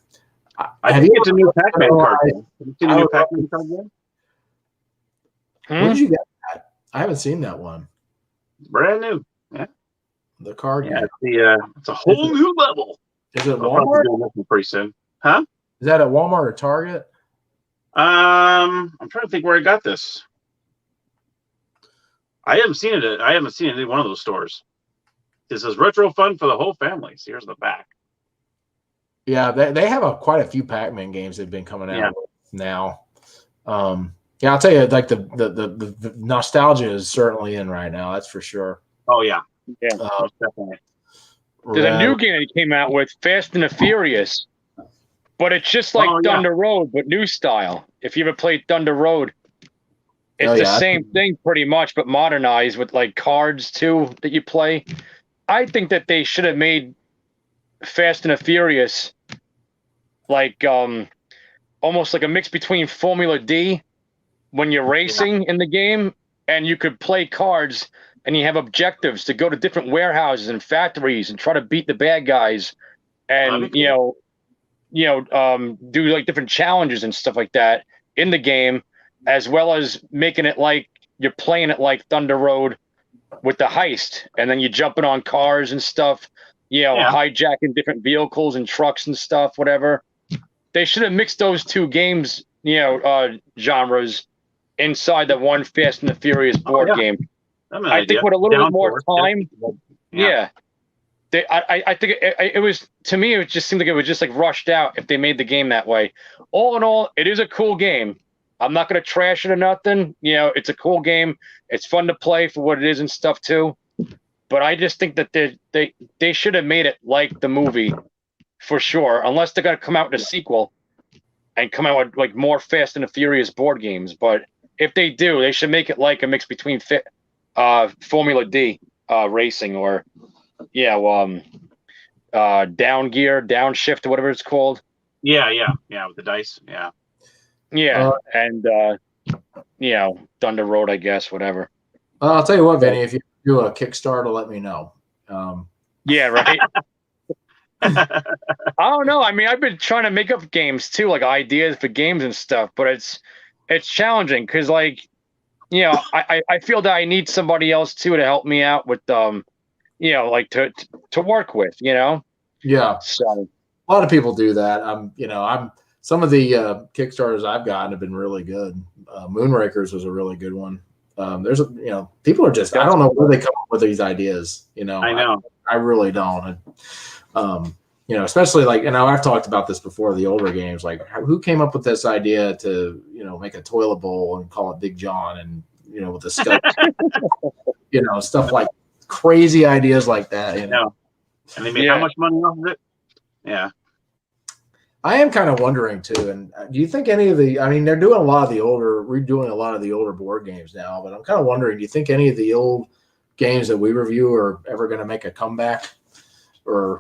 I think it's a new Pac-Man card game. Have you seen a new Pac-Man card game? Where did you get that? I haven't seen that one. Brand new. Yeah. The card game. It's a whole new level. Is it Walmart? Pretty soon. Huh? Is that at Walmart or Target? I'm trying to think where I got this. I haven't seen it in one of those stores. This is retro fun for the whole family. So here's the back. Yeah, they have quite a few Pac-Man games that've been coming out now. Yeah, I'll tell you, like the nostalgia is certainly in right now. That's for sure. Oh yeah, definitely. There's a new game that came out with Fast and the Furious, but it's just like Thunder Road, but new style. If you ever played Thunder Road, it's the same thing pretty much, but modernized with like cards too that you play. I think that they should have made Fast and the Furious like almost like a mix between Formula D when you're racing in the game, and you could play cards and you have objectives to go to different warehouses and factories and try to beat the bad guys, and do like different challenges and stuff like that in the game, as well as making it like you're playing it like Thunder Road with the heist, and then you're jumping on cars and stuff, hijacking different vehicles and trucks and stuff, whatever. They should have mixed those two games, genres inside the one Fast and the Furious board game. I think with a little bit more time, I think it was, to me, it just seemed like it was just like rushed out if they made the game that way. All in all, it is a cool game. I'm not going to trash it or nothing. It's a cool game. It's fun to play for what it is and stuff too. but I just think that they should have made it like the movie for sure, unless they're gonna come out with a sequel and come out with like more Fast and the Furious board games. But if they do, they should make it like a mix between Formula D racing or down gear, downshift, or whatever it's called. Yeah, with the dice. Yeah. And Thunder Road, I guess, whatever. I'll tell you what, Vinny, if you do a Kickstarter, let me know. Yeah, right. I don't know. I mean, I've been trying to make up games too, like ideas for games and stuff, but it's challenging because, like, I feel that I need somebody else too to help me out with like to work with, Yeah. So a lot of people do that. I'm some of the Kickstarters I've gotten have been really good. Moonrakers was a really good one. There's people are just, I don't know where they come up with these ideas. I know. I really don't. Especially like, I've talked about this before, the older games, like who came up with this idea to, make a toilet bowl and call it Big John and, with the scope, stuff like crazy ideas like that, And they made how much money off of it? Yeah. I am kind of wondering too. And do you think any of they're doing redoing a lot of the older board games now, but I'm kind of wondering, do you think any of the old games that we review are ever going to make a comeback? Or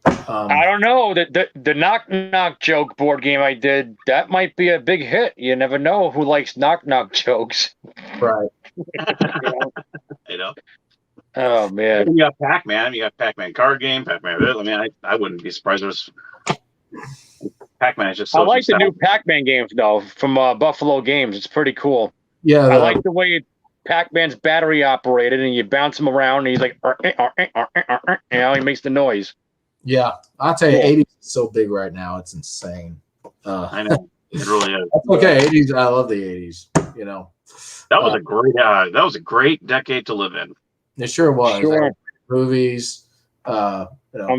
I don't know. The knock knock joke board game I did, that might be a big hit. You never know who likes knock knock jokes. Right. Oh man. You got Pac-Man. You got Pac-Man card game. Pac-Man. I mean, I wouldn't be surprised. Pac-Man is just. So I like the new Pac-Man games though from Buffalo Games. It's pretty cool. Yeah. I like the way Pac-Man's battery operated, and you bounce him around, and he's like, he makes the noise. Yeah, I'll tell you, 80s is so big right now. It's insane. I know. It really is. That's okay. 80s. I love the 80s. That was a great decade to live in. It sure was. Sure. Movies. I'm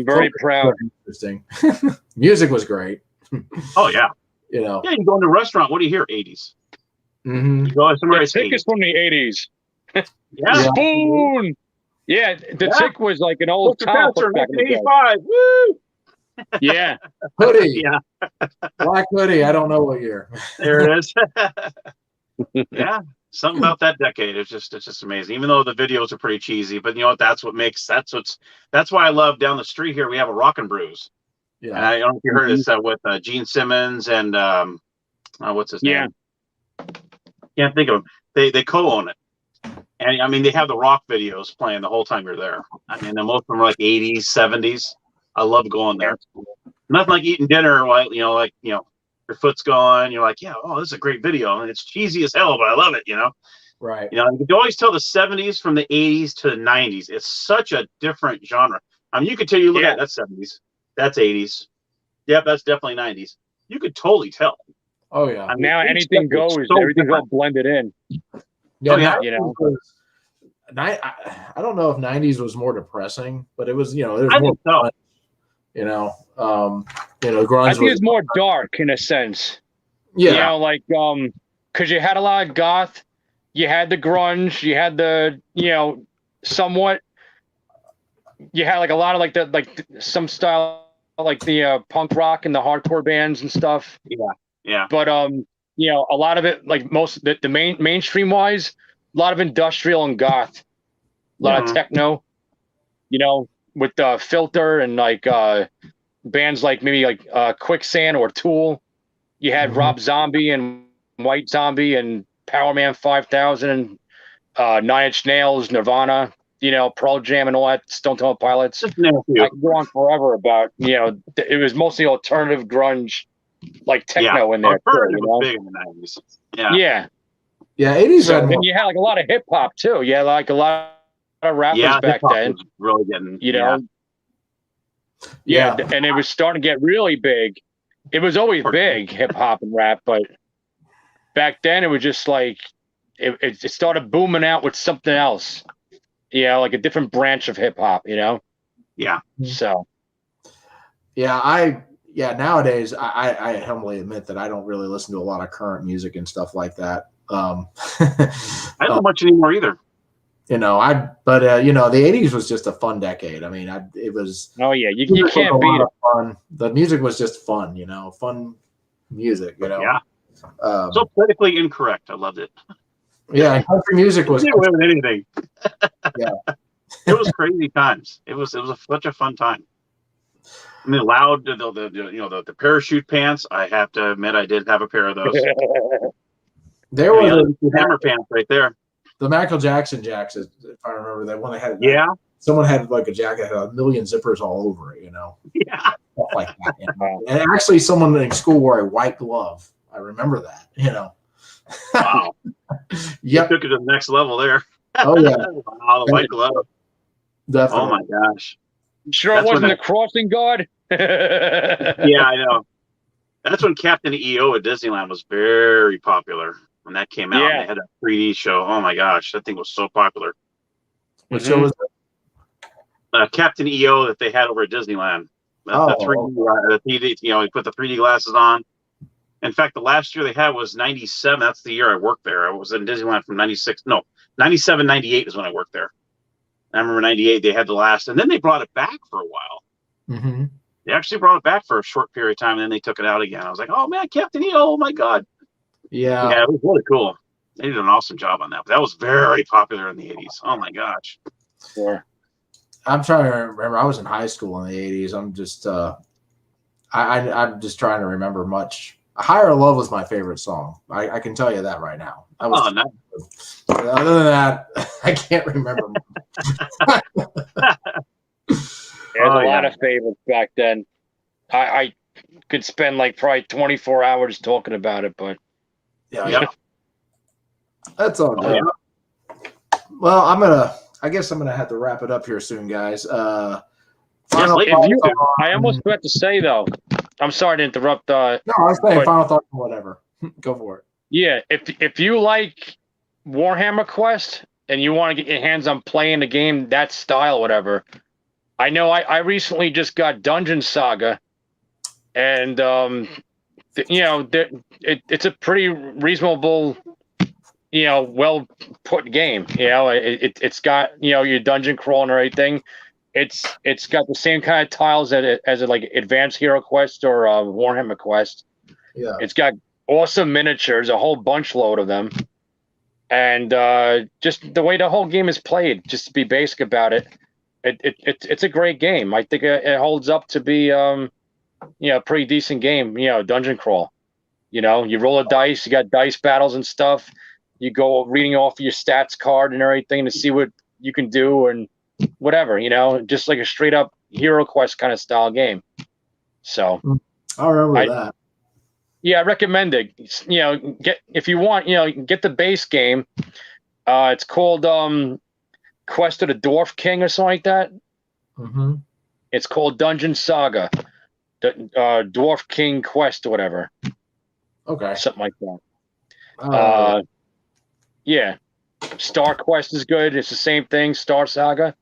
very proud. Interesting. Music was great. Oh yeah. Yeah, you go into a restaurant. What do you hear? 80s. Mm-hmm. You go somewhere. The Tick is from the 80s. Yeah. Spoon. Yeah, the Tick was like an old town. 1985. Woo! Yeah. Hoodie. Yeah. Black hoodie. I don't know what year. There it is. Yeah. Something about that decade. It's just amazing. Even though the videos are pretty cheesy, but you know what? That's why I love down the street here. We have a Rock and Brews. Yeah. And I don't know if you heard this with Gene Simmons and what's his name? Can't think of him. They co-own it. And I mean, they have the rock videos playing the whole time you're there. I mean, most of them are like 80s, 70s. I love going there. Nothing like eating dinner while your foot's gone. You're like, this is a great video, and it's cheesy as hell, but I love it. Right. You can always tell the 70s from the 80s to the 90s. It's such a different genre. I mean, you could tell you look at that's 70s, that's 80s. Yep, that's definitely 90s. You could totally tell. Oh yeah. I mean, now anything goes. So everything's all blended in. Yeah. I I don't know if 90s was more depressing, but it was, it was I more think so. Grunge. I think it's more dark in a sense. Yeah. Because you had a lot of goth, you had the grunge, you had the, somewhat, you had like a lot of some style, like the punk rock and the hardcore bands and stuff. Yeah. But, a lot of it, like most the mainstream wise, a lot of industrial and goth, a lot of techno, with Filter and like bands like maybe like Quicksand or Tool. You had Rob Zombie and White Zombie and Power Man 5000 and Nine Inch Nails, Nirvana, Pearl Jam and all that, Stone Temple Pilots. I could go on forever about, it was mostly alternative grunge, like techno in there. Alternative was big in the 90s. Yeah. Yeah, 80s. And you had like a lot of hip hop too. You had like a lot of rappers back then. Was really getting, Yeah, and it was starting to get really big. It was always big, hip hop and rap, but back then it was just like it started booming out with something else. Like a different branch of hip hop. Yeah. So. Nowadays I humbly admit that I don't really listen to a lot of current music and stuff like that. I don't much anymore either. You know, but you know, the '80s was just a fun decade. I mean, it was. Oh yeah, you can't beat it. Fun. The music was just fun. You know, fun music. You know. Yeah. So politically incorrect. I loved it. Yeah, country music was with anything. Yeah, it was crazy times. It was such a fun time. I mean, loud the parachute pants. I have to admit, I did have a pair of those. There was hammer pants right there. The Michael Jackson jacks, if I remember that one, they had. Yeah. Someone had like a jacket that had a million zippers all over it. You know. Yeah. Stuff like that. You know? And actually, someone in school wore a white glove. I remember that. You know. Wow. Yep. You took it to the next level there. Oh yeah. Wow, the white glove. Definitely. Oh my gosh. Sure, it wasn't a crossing guard. Yeah, I know. That's when Captain EO at Disneyland was very popular. When that came out, and they had that 3D show. Oh my gosh, that thing was so popular. What show was that? Captain EO that they had over at Disneyland. The 3D, you put the 3D glasses on. In fact, the last year they had was 97. That's the year I worked there. I was in Disneyland from 96. No, 97, 98 is when I worked there. I remember 98, they had the last, and then they brought it back for a while. Mm-hmm. They actually brought it back for a short period of time, and then they took it out again. I was like, oh man, Captain EO, oh my God. Yeah, it was really cool. They did an awesome job on that. But that was very popular in the 80s. Oh my gosh. Sure. I'm trying to remember. I was in high school in the 80s. I'm just I'm just trying to remember much. Higher Love was my favorite song. I can tell you that right now. Nice. Other than that, I can't remember. There's a lot of favorites back then. I could spend like probably 24 hours talking about it, but yeah. That's all good. Well, I guess I'm gonna have to wrap it up here soon, guys. I almost forgot to say though. I'm sorry to interrupt. No, I was saying final thoughts or whatever. Go for it. Yeah, if you like Warhammer Quest and you want to get your hands on playing the game, that style, whatever. I know I recently just got Dungeon Saga, and it's a pretty reasonable, well put game. It's got your dungeon crawl and everything. It's got the same kind of tiles as like Advanced Hero Quest or Warhammer Quest. Yeah. It's got awesome miniatures, a whole bunch load of them, and just the way the whole game is played. Just to be basic about it, it's a great game. I think it holds up to be a pretty decent game. Dungeon crawl. You roll a dice. You got dice battles and stuff. You go reading off your stats card and everything to see what you can do and whatever, just like a straight up Hero Quest kind of style game. So I remember that. Yeah, I recommend it. If you want, get the base game. It's called Quest of the Dwarf King or something like that. Mm-hmm. It's called Dungeon Saga, the Dwarf King Quest or whatever. Okay, something like that. Yeah. Star Quest is good. It's the same thing. Star Saga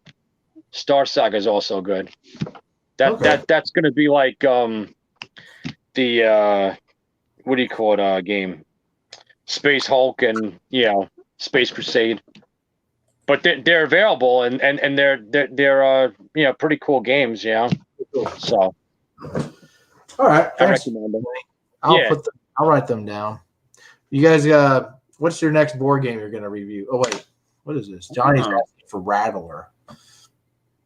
is also good. That's going to be like the what do you call it? Game Space Hulk and Space Crusade. But they're available and they're pretty cool games. So. All right. I recommend them. I'll write them down. You guys, what's your next board game you're going to review? Oh wait, what is this? Johnny's asking for Rattler.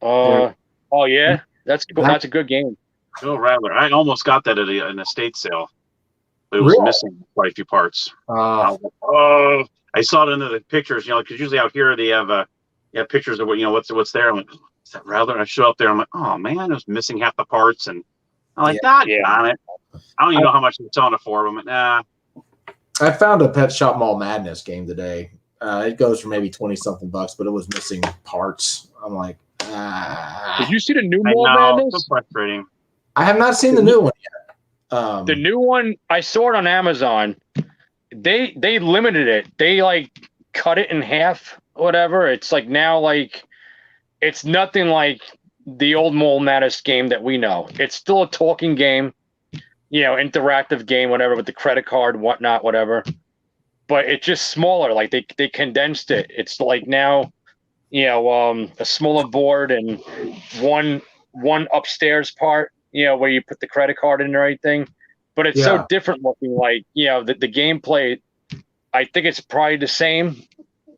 Oh yeah, that's cool. That's a good game. Oh, Rattler! I almost got that at an estate sale, but it was missing quite a few parts. I saw it under the pictures, because usually out here they have pictures of what's there. I'm like, is that Rattler? And I show up there, I'm like, oh man, it was missing half the parts, and I'm like, damn it! I don't even know how much they're selling it for. I'm like, nah. I found a Pet Shop Mall Madness game today. It goes for maybe 20-something bucks, but it was missing parts. I'm like, Did you see the new Mall Madness? So frustrating. I have not seen the new one yet. The new one, I saw it on Amazon. They limited it. They cut it in half, whatever. It's now it's nothing like the old Mall Madness game that we know. It's still a talking game. Interactive game, whatever, with the credit card, whatnot, whatever. But it's just smaller. They condensed it. It's now a smaller board and one upstairs part, where you put the credit card in and everything. But it's so different looking. Like, the gameplay, I think it's probably the same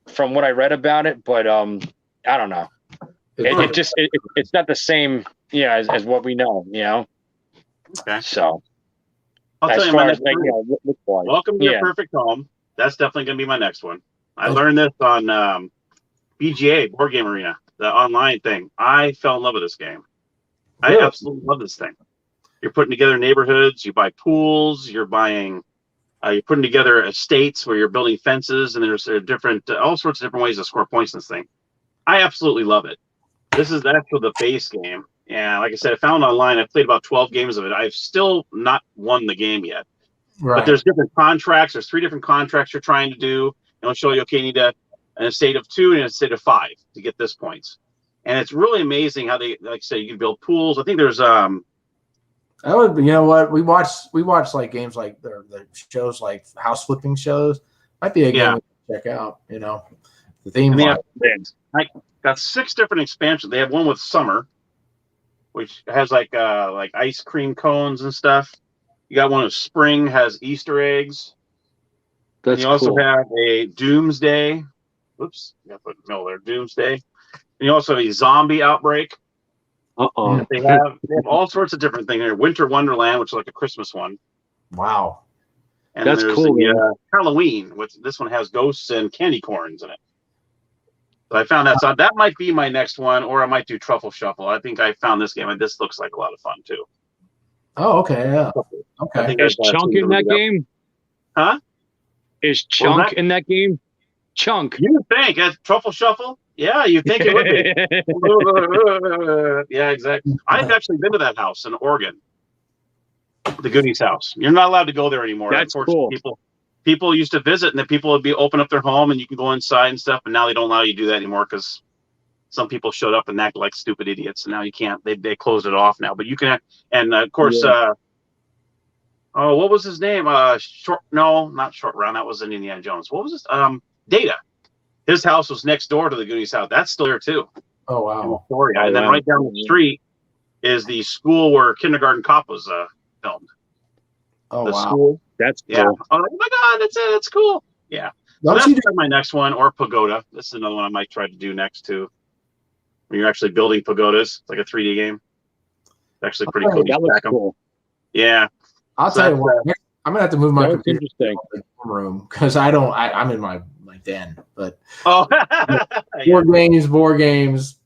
from what I read about it, but I don't know. It's not the same, as what we know, Okay. So I'll tell you, Welcome to Your Perfect Home. That's definitely going to be my next one. I learned this on BGA, Board Game Arena, the online thing. I fell in love with this game. I absolutely love this thing. You're putting together neighborhoods. You buy pools. You're putting together estates where you're building fences, and there's all sorts of different ways to score points in this thing. I absolutely love it. This is actually the base game. And like I said, I found it online. I've played about 12 games of it. I've still not won the game yet. Right. But there's different contracts. There's 3 different contracts you're trying to do. And it'll show you, okay, you need an estate of 2 and an estate of 5 to get this points. And it's really amazing how they, like I say, you can build pools. I think there's that would be, what we watch like games like the shows like house flipping shows. Might be a game to check out. The theme. I got 6 different expansions. They have one with summer, which has like ice cream cones and stuff. You got one with spring, has Easter eggs. You also have a Doomsday. Whoops, I put no there. Doomsday. And you also have a zombie outbreak. They have all sorts of different things there. Winter Wonderland, which is like a Christmas one. Wow. And that's cool. Halloween, which this one has ghosts and candy corns in it. So I found that. So that might be my next one, or I might do Truffle Shuffle. I think I found this game, and this looks like a lot of fun too. Oh, okay, yeah. Okay. Is Chunk in that game? Huh? Is Chunk in that game? Chunk. You would think Truffle Shuffle? Yeah, you think it would be. Yeah, exactly. I've actually been to that house in Oregon, the Goonies house. You're not allowed to go there anymore. That's cool. People used to visit, and the people would open up their home, and you can go inside and stuff. And now they don't allow you to do that anymore because some people showed up and acted like stupid idiots. And now you can't. They closed it off now. But you can. And of course, what was his name? Not Short Round. That was in Indiana Jones. What was this? Data. His house was next door to the Goonies house. That's still there too. Oh wow. And then right down the street is the school where Kindergarten Cop was filmed. Oh the wow. School. That's cool. Yeah. Oh my God, that's it. That's cool. Yeah. So that's my next one, or Pagoda. This is another one I might try to do next too. When you're actually building pagodas, it's like a 3D game. It's actually pretty cool. That looks cool. Yeah. I'll tell you what. I'm gonna have to move my computer to the room because I'm in my den. But board games.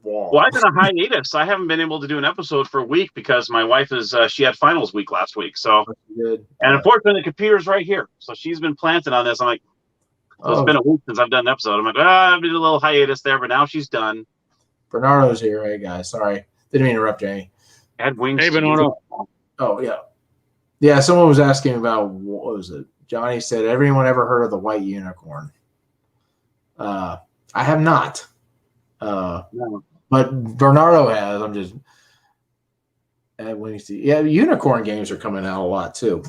Wall. Well, I've been a hiatus. I haven't been able to do an episode for a week because my wife she had finals week last week. So, and unfortunately, the computer's right here. So she's been planting on this. I'm like, it's been a week since I've done an episode. I'm like, I've been a little hiatus there, but now she's done. Bernardo's here, hey guys. Sorry, didn't mean to interrupt, Jamie. Had wings. Hey, Bernardo. Oh yeah, yeah. Someone was asking about what was it? Johnny said, "Everyone ever heard of the white unicorn?" I have not. No. But Bernardo has. I'm just. And when you see, unicorn games are coming out a lot too.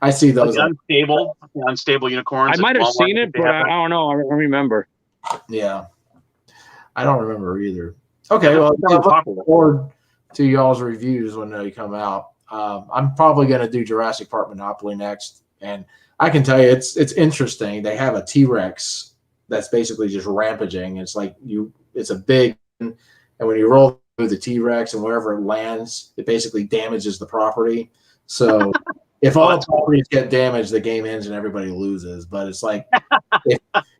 I see those. Like unstable unicorns. I might have seen it, but I don't know. I don't remember. Yeah, I don't remember either. Okay, well, I look forward to y'all's reviews when they come out. I'm probably going to do Jurassic Park Monopoly next, and I can tell you it's interesting. They have a T-Rex that's basically just rampaging. It's like it's a big, and when you roll through the T-Rex and wherever it lands, it basically damages the property. So if all the properties get damaged, the game ends and everybody loses. But it's like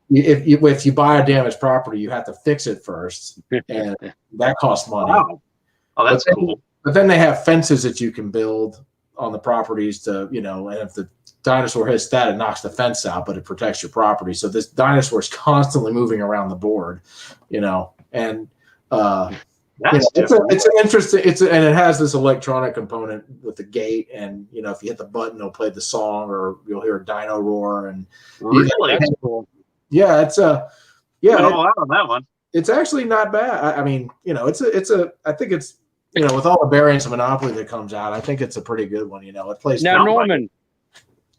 if you buy a damaged property, you have to fix it first, and that costs money. Wow. Oh, that's cool. But then they have fences that you can build on the properties to, and if the dinosaur hits that, it knocks the fence out, but it protects your property. So this dinosaur is constantly moving around the board, and it's an interesting. And it has this electronic component with the gate, and if you hit the button, it'll play the song, or you'll hear a dino roar. And really, that's cool. Yeah, it's all out on that one. It's actually not bad. I mean, it's I think it's. With all the variants of Monopoly that comes out, I think it's a pretty good one. It plays. Now, Norman,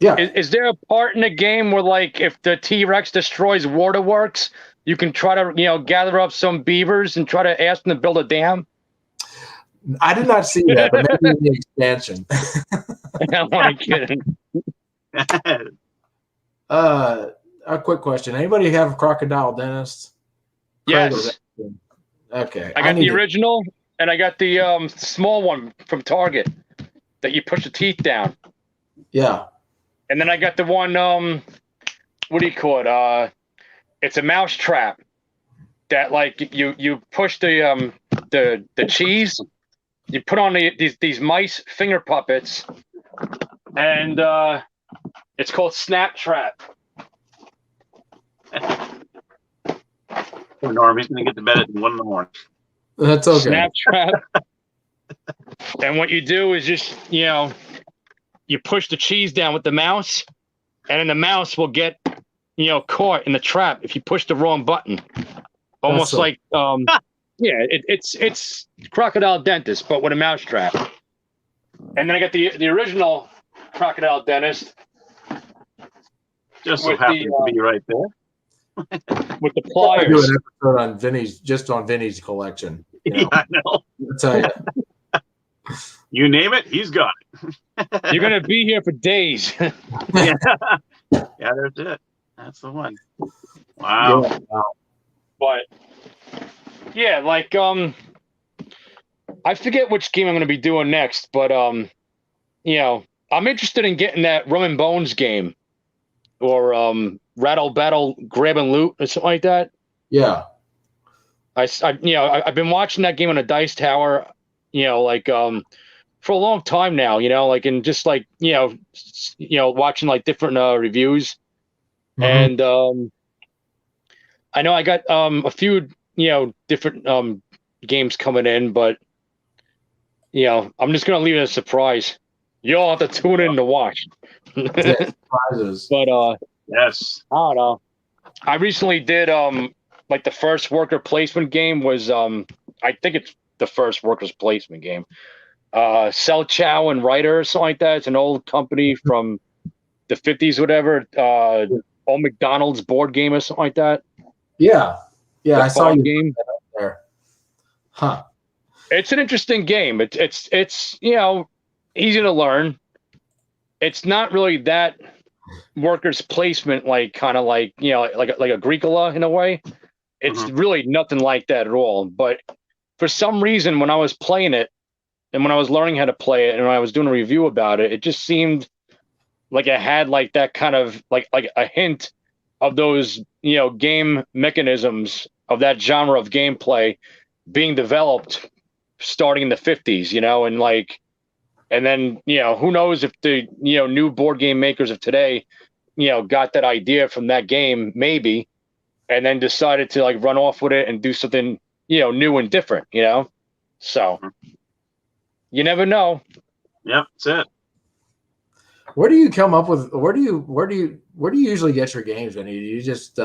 Yeah. Is there a part in the game where, like, if the T-Rex destroys waterworks, you can try to, gather up some beavers and try to ask them to build a dam? I did not see that, but maybe in the expansion. I'm only kidding. A quick question. Anybody have a crocodile dentist? Yes. Okay. I got the original, and I got the small one from Target that you push the teeth down. Yeah. And then I got the one, what do you call it? It's a mouse trap that, like, you push the cheese, you put on these mice finger puppets, and it's called Snap Trap. Poor Norm, he's going to get to bed at 1 in the morning. That's okay. Snap Trap. And what you do is just, you push the cheese down with the mouse, and then the mouse will get, caught in the trap if you push the wrong button. Almost like, it's Crocodile Dentist, but with a mouse trap. And then I got the original Crocodile Dentist. Just so happens to be right there. With the pliers. I do an episode on Vinny's collection. Yeah, I know. I'll tell you. You name it, he's got it. You're gonna be here for days. Yeah, that's it. That's the one. Wow. Yeah, wow. But yeah, like I forget which game I'm gonna be doing next, but I'm interested in getting that Rum and Bones game, or Rattle Battle Grab and Loot or something like that. Yeah. I've been watching that game on a Dice Tower, for a long time now, and just watching like different reviews. Mm-hmm. And I know I got a few different games coming in, but I'm just gonna leave it as a surprise. You all have to tune in to watch. Surprises. But yes, I don't know. I recently did like the first worker placement game was I think it's the first workers placement game. Sell Chow and Writer or something like that. It's an old company from the 50s, whatever. Old McDonald's board game or something like that. Yeah. Yeah, I saw you game there. Huh. It's an interesting game. It's easy to learn. It's not really that workers placement, like kind of like like Agricola in a way. It's really nothing like that at all. But for some reason, when I was playing it and when I was learning how to play it and when I was doing a review about it, it just seemed like it had like that kind of like a hint of those game mechanisms of that genre of gameplay being developed starting in the 50s, and then who knows if the new board game makers of today got that idea from that game maybe, and then decided to like run off with it and do something new and different, so you never know. Yep, that's it. Where do you come up with? Where do you usually get your games? Vinny? You just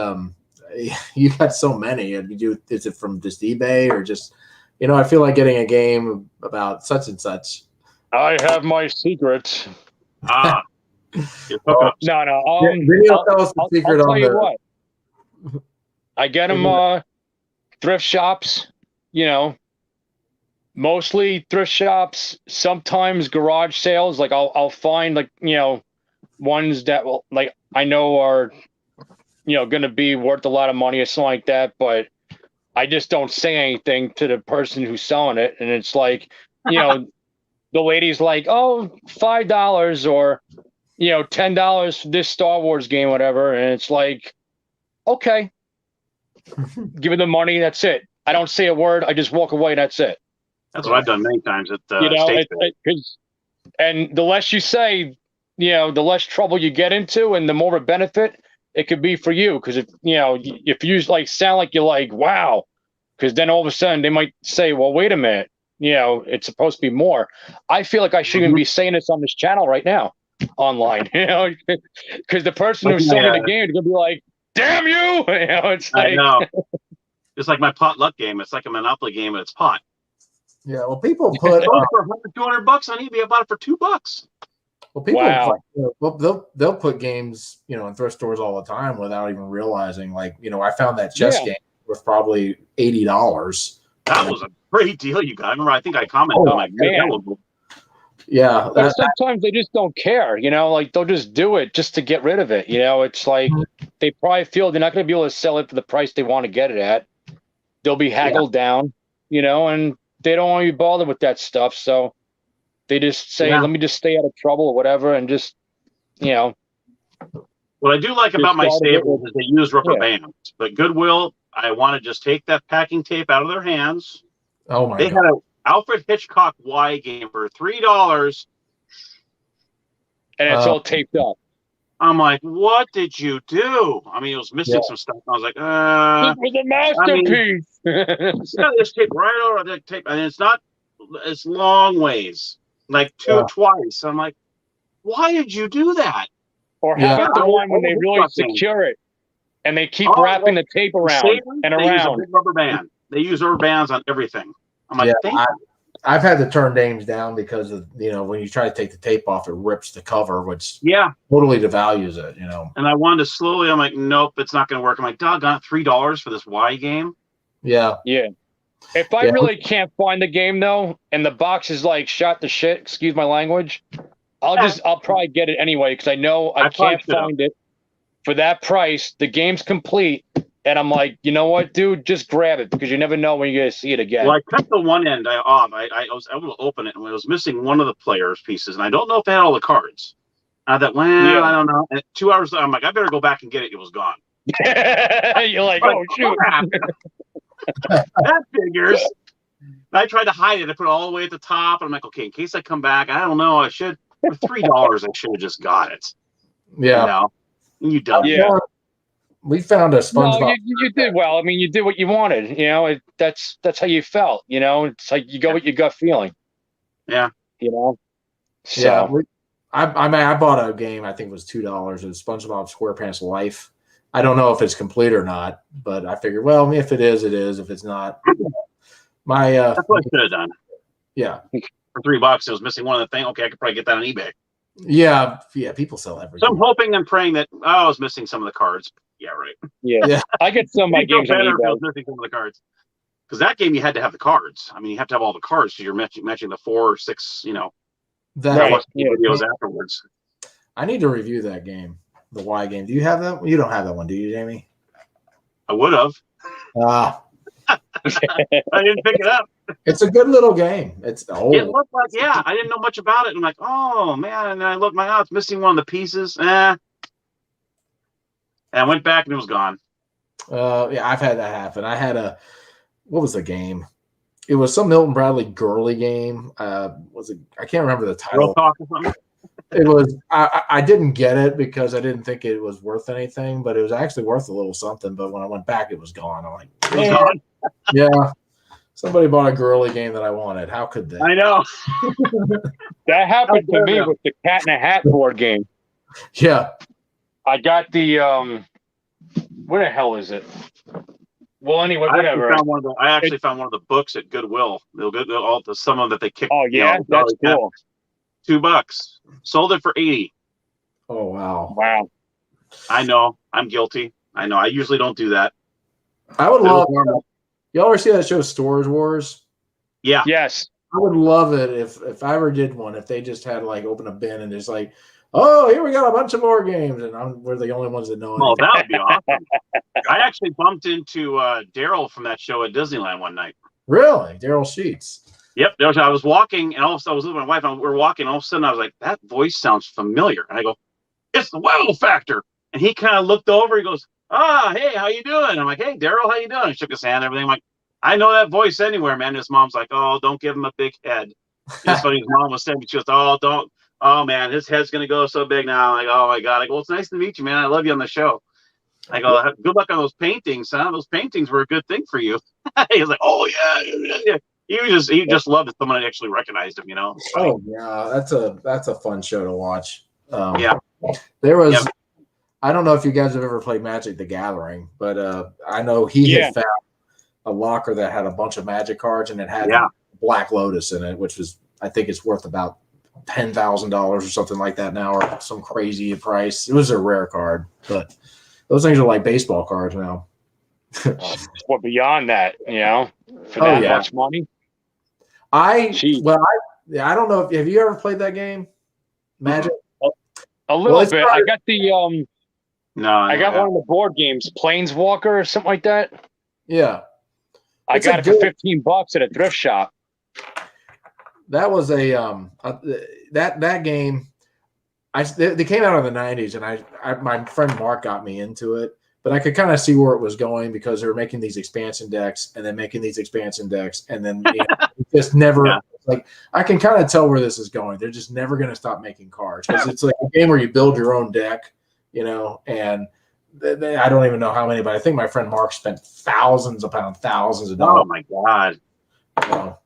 you got so many. Is it from just eBay or just I feel like getting a game about such and such. I have my secrets. No. Vinny will tell us the secret I'll tell on you the. What. I get them thrift shops. Mostly thrift shops. Sometimes garage sales. Like I'll find like ones that will like I know are going to be worth a lot of money or something like that, but I just don't say anything to the person who's selling it, and it's like the lady's like, "Oh, $5 or $10 for this Star Wars game, whatever," and it's like, okay, give her the money. That's it. I don't say a word. I just walk away. That's it. That's what I've done many times at and the less you say, the less trouble you get into, and the more of a benefit it could be for you. Because if you like sound like you're like, wow, because then all of a sudden they might say, well, wait a minute, it's supposed to be more. I feel like I shouldn't even be saying this on this channel right now, online, because the person who's selling the game is gonna be like, damn you, it's like, I know. It's like my potluck game. It's like a Monopoly game, and it's pot. Yeah, well, people put for $100, $200 on eBay. I bought it for $2. Well, people, Wow. they'll put games, in thrift stores all the time without even realizing. Like, I found that chess game worth probably $80. That was a great deal you got. I remember, I think I commented on man. Yeah. But sometimes they just don't care, like they'll just do it just to get rid of it. It's like they probably feel they're not going to be able to sell it for the price they want to get it at. They'll be haggled down, and they don't want to be bothered with that stuff. So they just say, let me just stay out of trouble or whatever. And just, What I do like about my stables is they use rubber bands, but Goodwill, I want to just take that packing tape out of their hands. Oh my God. They had an Alfred Hitchcock Y game for $3. And it's all taped up. I'm like, what did you do? I mean, it was missing some stuff. I was like, it was a masterpiece. It's got this tape right over the tape, and it's long ways, like twice. I'm like, why did you do that? Or how about the one when they really secure it and they keep wrapping the tape around and around? They use a big rubber band. They use rubber bands on everything. I'm like, I've had to turn names down because of, when you try to take the tape off, it rips the cover, which totally devalues it, And I wanted to slowly, I'm like, nope, it's not going to work. I'm like, doggone, $3 for this Y game? Yeah. Yeah. If I really can't find the game, though, and the box is like shot to shit, excuse my language, I'll probably get it anyway because I know I can't find it for that price. The game's complete. And I'm like, you know what, dude? Just grab it because you never know when you're going to see it again. Well, I cut the one end off. I was able to open it, and it was missing one of the player's pieces. And I don't know if they had all the cards. I thought, I don't know. And 2 hours later, I'm like, I better go back and get it. It was gone. You're like, oh, shoot. That figures. I tried to hide it. I put it all the way at the top. And I'm like, okay, in case I come back, I don't know. I should. For $3, I should have just got it. Yeah. You don't. Yeah. We found a SpongeBob. No, you did well. I mean, you did what you wanted. That's how you felt. It's like you go with your gut feeling. Yeah. So. Yeah. I bought a game. I think it was $2. It was SpongeBob SquarePants Life. I don't know if it's complete or not, but I figured, well, if it is, it is. If it's not, that's what I should have done. Yeah. For $3, it was missing one of the things. Okay, I could probably get that on eBay. Yeah. People sell everything. So I'm hoping and praying that I was missing some of the cards. Yeah, right. Yeah. I get some of my games on eBay. I was missing some of the cards. Because that game, you had to have the cards. I mean, you have to have all the cards. So you're matching the 4 or 6, videos afterwards. I need to review that game, the Y game. Do you have that? You don't have that one, do you, Jamie? I would have. I didn't pick it up. It's a good little game. It's old. It looked like, I didn't know much about it. I'm like, oh, man. And then I looked, it's missing one of the pieces. And I went back and it was gone. I've had that happen. I had what was the game? It was some Milton Bradley girly game. Was it? I can't remember the title. Real Talk or something? It was. I didn't get it because I didn't think it was worth anything, but it was actually worth a little something. But when I went back, it was gone. I'm like, it was gone. Yeah. Somebody bought a girly game that I wanted. How could they? I know. That happened to me with the Cat in a Hat board game. Yeah. I got the where the hell is it? Well, anyway, whatever. I actually found one of the books at Goodwill. Some of them that they kicked. Oh yeah, that's cool. $2. Sold it for $80. Oh wow. Wow. I know. I'm guilty. I know. I usually don't do that. I would love. Y'all ever see that show Storage Wars? Yeah. Yes. I would love it if I ever did one. If they just had open a bin and just oh, here we got a bunch of more games, and we're the only ones that know it. Well, that would be awesome. I actually bumped into Daryl from that show at Disneyland one night. Really? Daryl Sheets? Yep. I was walking, and all of a sudden I was with my wife, and we were walking, and all of a sudden I was like, that voice sounds familiar. And I go, it's the Wow Factor. And he kind of looked over. He goes, hey, how you doing? I'm like, hey, Daryl, how you doing? He shook his hand and everything. I'm like, I know that voice anywhere, man. His mom's like, oh, don't give him a big head. It's funny. His mom was saying, she goes, oh, don't. Oh, man, his head's going to go so big now. I'm like, oh, my God. I go, well, it's nice to meet you, man. I love you on the show. I go, good luck on those paintings, son. Those paintings were a good thing for you. He was like, oh, yeah. He just loved it. Someone actually recognized him, Oh, yeah. That's a fun show to watch. Yeah. There was, I don't know if you guys have ever played Magic the Gathering, but I know he had found a locker that had a bunch of Magic cards, and it had Black Lotus in it, which was, I think it's worth about $10,000 or something like that now, or some crazy price. It was a rare card, but those things are like baseball cards now. Well, beyond that, for that much money. I don't know have you ever played that game, Magic? A little bit. I got the I got one of the board games, Planeswalker or something like that. Yeah, I got it for $15 at a thrift shop. That was that game. They came out in the 90s, and my friend Mark got me into it. But I could kind of see where it was going because they were making these expansion decks and then making these expansion decks. And then just never like I can kind of tell where this is going. They're just never going to stop making cards because it's like a game where you build your own deck, and I don't even know how many, but I think my friend Mark spent thousands of dollars. Oh, my God.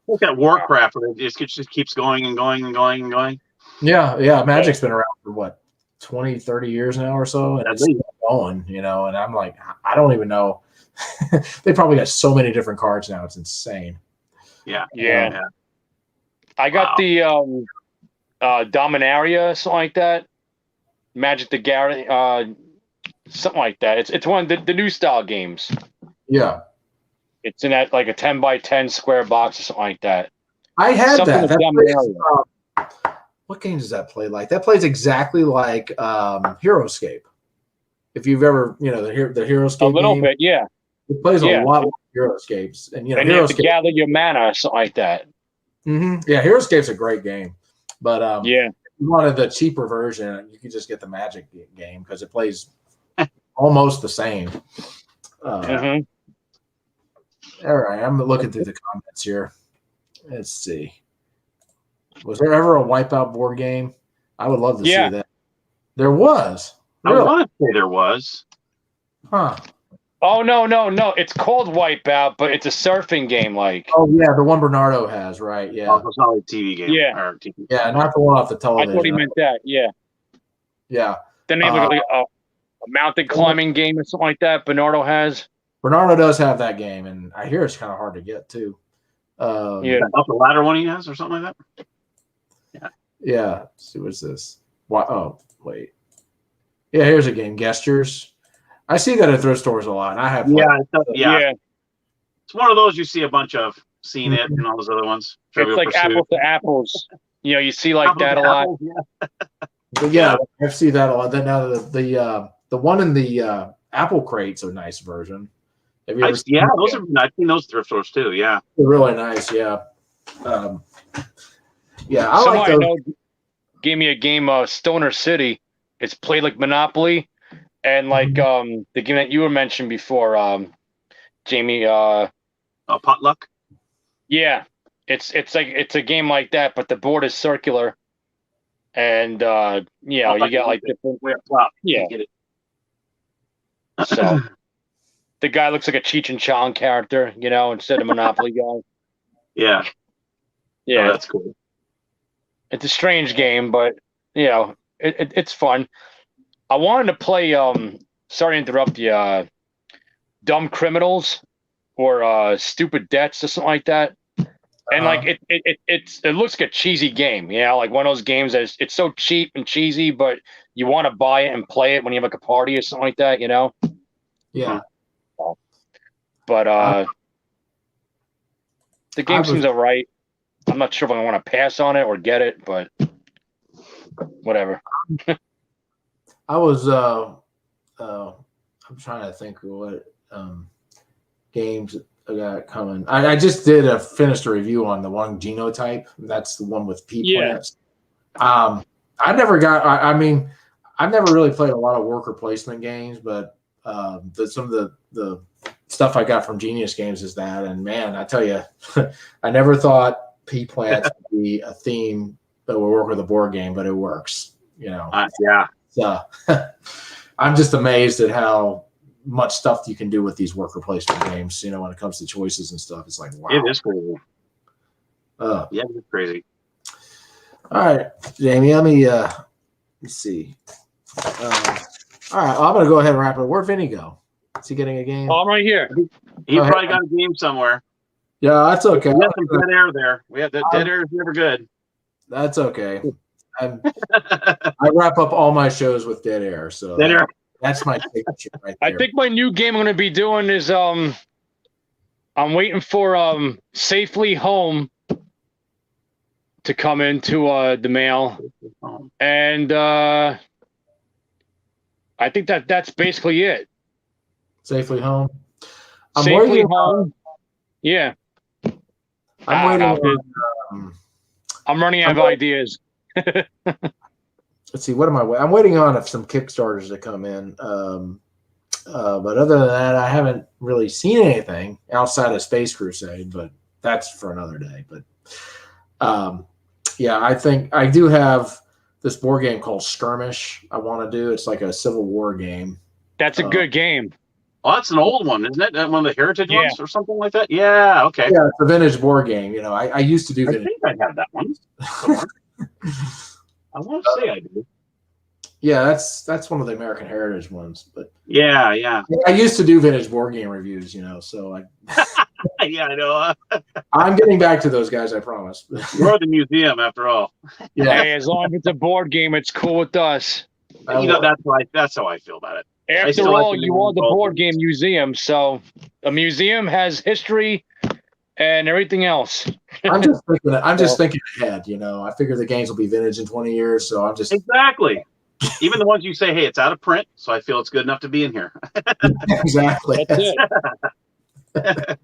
Look at Warcraft. It just keeps going and going and going and going. Yeah. Magic's been around for what? 20, 30 years now or so, and it's still going, and I'm like, I don't even know. They probably got so many different cards now. It's insane. Yeah. I got the Dominaria, something like that. Magic the Gathering, something like that. It's one of the new style games. Yeah. It's in that like a 10 by 10 square box or something like that. I had that. What game does that play like? That plays exactly like HeroScape. If you've ever, the HeroScape a little game, bit, yeah. It plays a lot like HeroScapes, and you have to gather your mana or something like that. Mm-hmm. Yeah, HeroScape's a great game, but if you wanted the cheaper version, you could just get the Magic game because it plays almost the same. All right, I'm looking through the comments here. Let's see. Was there ever a Wipeout board game? I would love to see that. There was. Really? I want to say there was. Huh. Oh, no. It's called Wipeout, but it's a surfing game like. Oh, yeah, the one Bernardo has, right? Yeah. Oh, it's not like a TV game. Yeah. Yeah, not the one off the television. I thought he meant that, yeah. Yeah. The name of a mountain climbing game or something like that Bernardo has. Bernardo does have that game, and I hear it's kind of hard to get, too. Up the ladder one he has or something like that? Yeah. Let's see, what's this? Oh, wait. Yeah, here's a game, Gestures. I see that at thrift stores a lot. And I have. Yeah. It's one of those you see a bunch of. Seen it and all those other ones. It's like apples to apples. You see like apples that a lot. I see that a lot. Then now the one in the Apple Crate's a nice version. Have you ever seen those are. I've seen those thrift stores too. Yeah, they're really nice. Yeah. I Somebody like those. I know gave me a game, Stoner City. It's played like Monopoly, and like the game that you were mentioned before, Jamie. Potluck. Yeah, it's a game like that, but the board is circular, and you got like different. Yeah. Get it. So the guy looks like a Cheech and Chong character, instead of Monopoly guy. Yeah. Yeah, that's cool. It's a strange game, but it's fun. I wanted to play. Sorry to interrupt you. Dumb Criminals or Stupid Debts or something like that. And like it looks like a cheesy game, like one of those games that it's so cheap and cheesy, but you want to buy it and play it when you have like a party or something like that, Yeah. But the game seems alright. I'm not sure if I want to pass on it or get it, but whatever. I was I'm trying to think of what games I got coming. I just finished a review on the one Genotype. That's the one with pea plants. I've never really played a lot of worker placement games, but some of the stuff I got from Genius Games is that. And man, I tell you, I never thought pea plants would be a theme that would work with a board game, but it works. So I'm just amazed at how much stuff you can do with these worker placement games. When it comes to choices and stuff, it's like wow. It is crazy. It's crazy. All right, Jamie. Let me let's see. All right, I'm gonna go ahead and wrap it. Where'd Vinny go? Is he getting a game? Oh, I'm right here. He probably got a game somewhere. Yeah, that's okay. We have some dead air there. We have the dead air is never good. That's okay. I wrap up all my shows with dead air, so that's my signature right there. I think my new game I'm going to be doing is I'm waiting for Safely Home to come into the mail, and I think that's basically it. Safely Home. Safely Home. Yeah. I'm waiting. I'm running out of ideas. Let's see. What am I waiting? I'm waiting on some Kickstarters to come in. But other than that, I haven't really seen anything outside of Space Crusade. But that's for another day. But yeah, I think I do have this board game called Skirmish. I want to do. It's like a Civil War game. That's a good game. Oh, that's an old one, isn't it? One of the Heritage ones or something like that? Yeah, okay. Yeah, it's a vintage board game. You know, I used to do vintage. I think I have that one. I want to say I do. Yeah, that's one of the American Heritage ones. But yeah. I used to do vintage board game reviews, you know, so I yeah, I know. I'm getting back to those guys, I promise. You're the museum after all. Yeah. Hey, as long as it's a board game, it's cool with us. You know, that's how I feel about it. After all, you are the board game museum, so a museum has history and everything else. I'm just thinking ahead, you know. I figure the games will be vintage in 20 years, so I'm just exactly. Even the ones you say, hey, it's out of print, so I feel it's good enough to be in here. Exactly. That's it.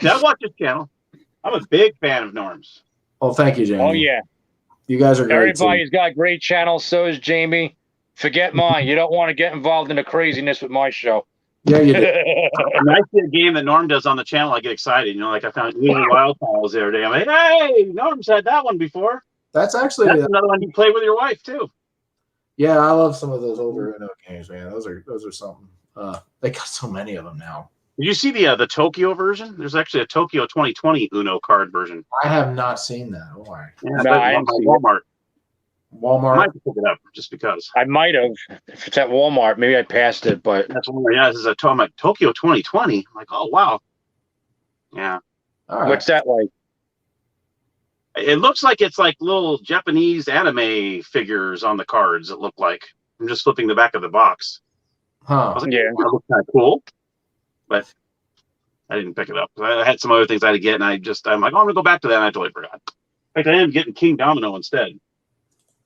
I watch this channel. I'm a big fan of Norm's. Oh, thank you, Jamie. Oh yeah, you guys are great. Everybody's got a great channel. So is Jamie. Forget mine. You don't want to get involved in the craziness with my show. Yeah, you do. When I see a game that Norm does on the channel, I get excited. You know, like I found Wild Tiles the other day. I'm like, hey, Norm's had that one before. That's actually another one you play with your wife too. Yeah, I love some of those older Uno games, man. Those are something. They got so many of them now. Did you see the Tokyo version? There's actually a Tokyo 2020 Uno card version. I have not seen that. Why? Yeah, no, I Walmart. I might pick it up just because. I might have. If it's at Walmart, maybe I passed it, but that's one. Yeah, this is a Tokyo 2020. I'm like, oh wow. Yeah. All right. What's that like? It looks like it's like little Japanese anime figures on the cards. It looked like. I'm just flipping the back of the box. Huh. I was like, yeah. That looks kind of cool, but I didn't pick it up. I had some other things I had to get, and I'm like, oh, I'm gonna go back to that. And I totally forgot. In fact, I ended up getting King Domino instead.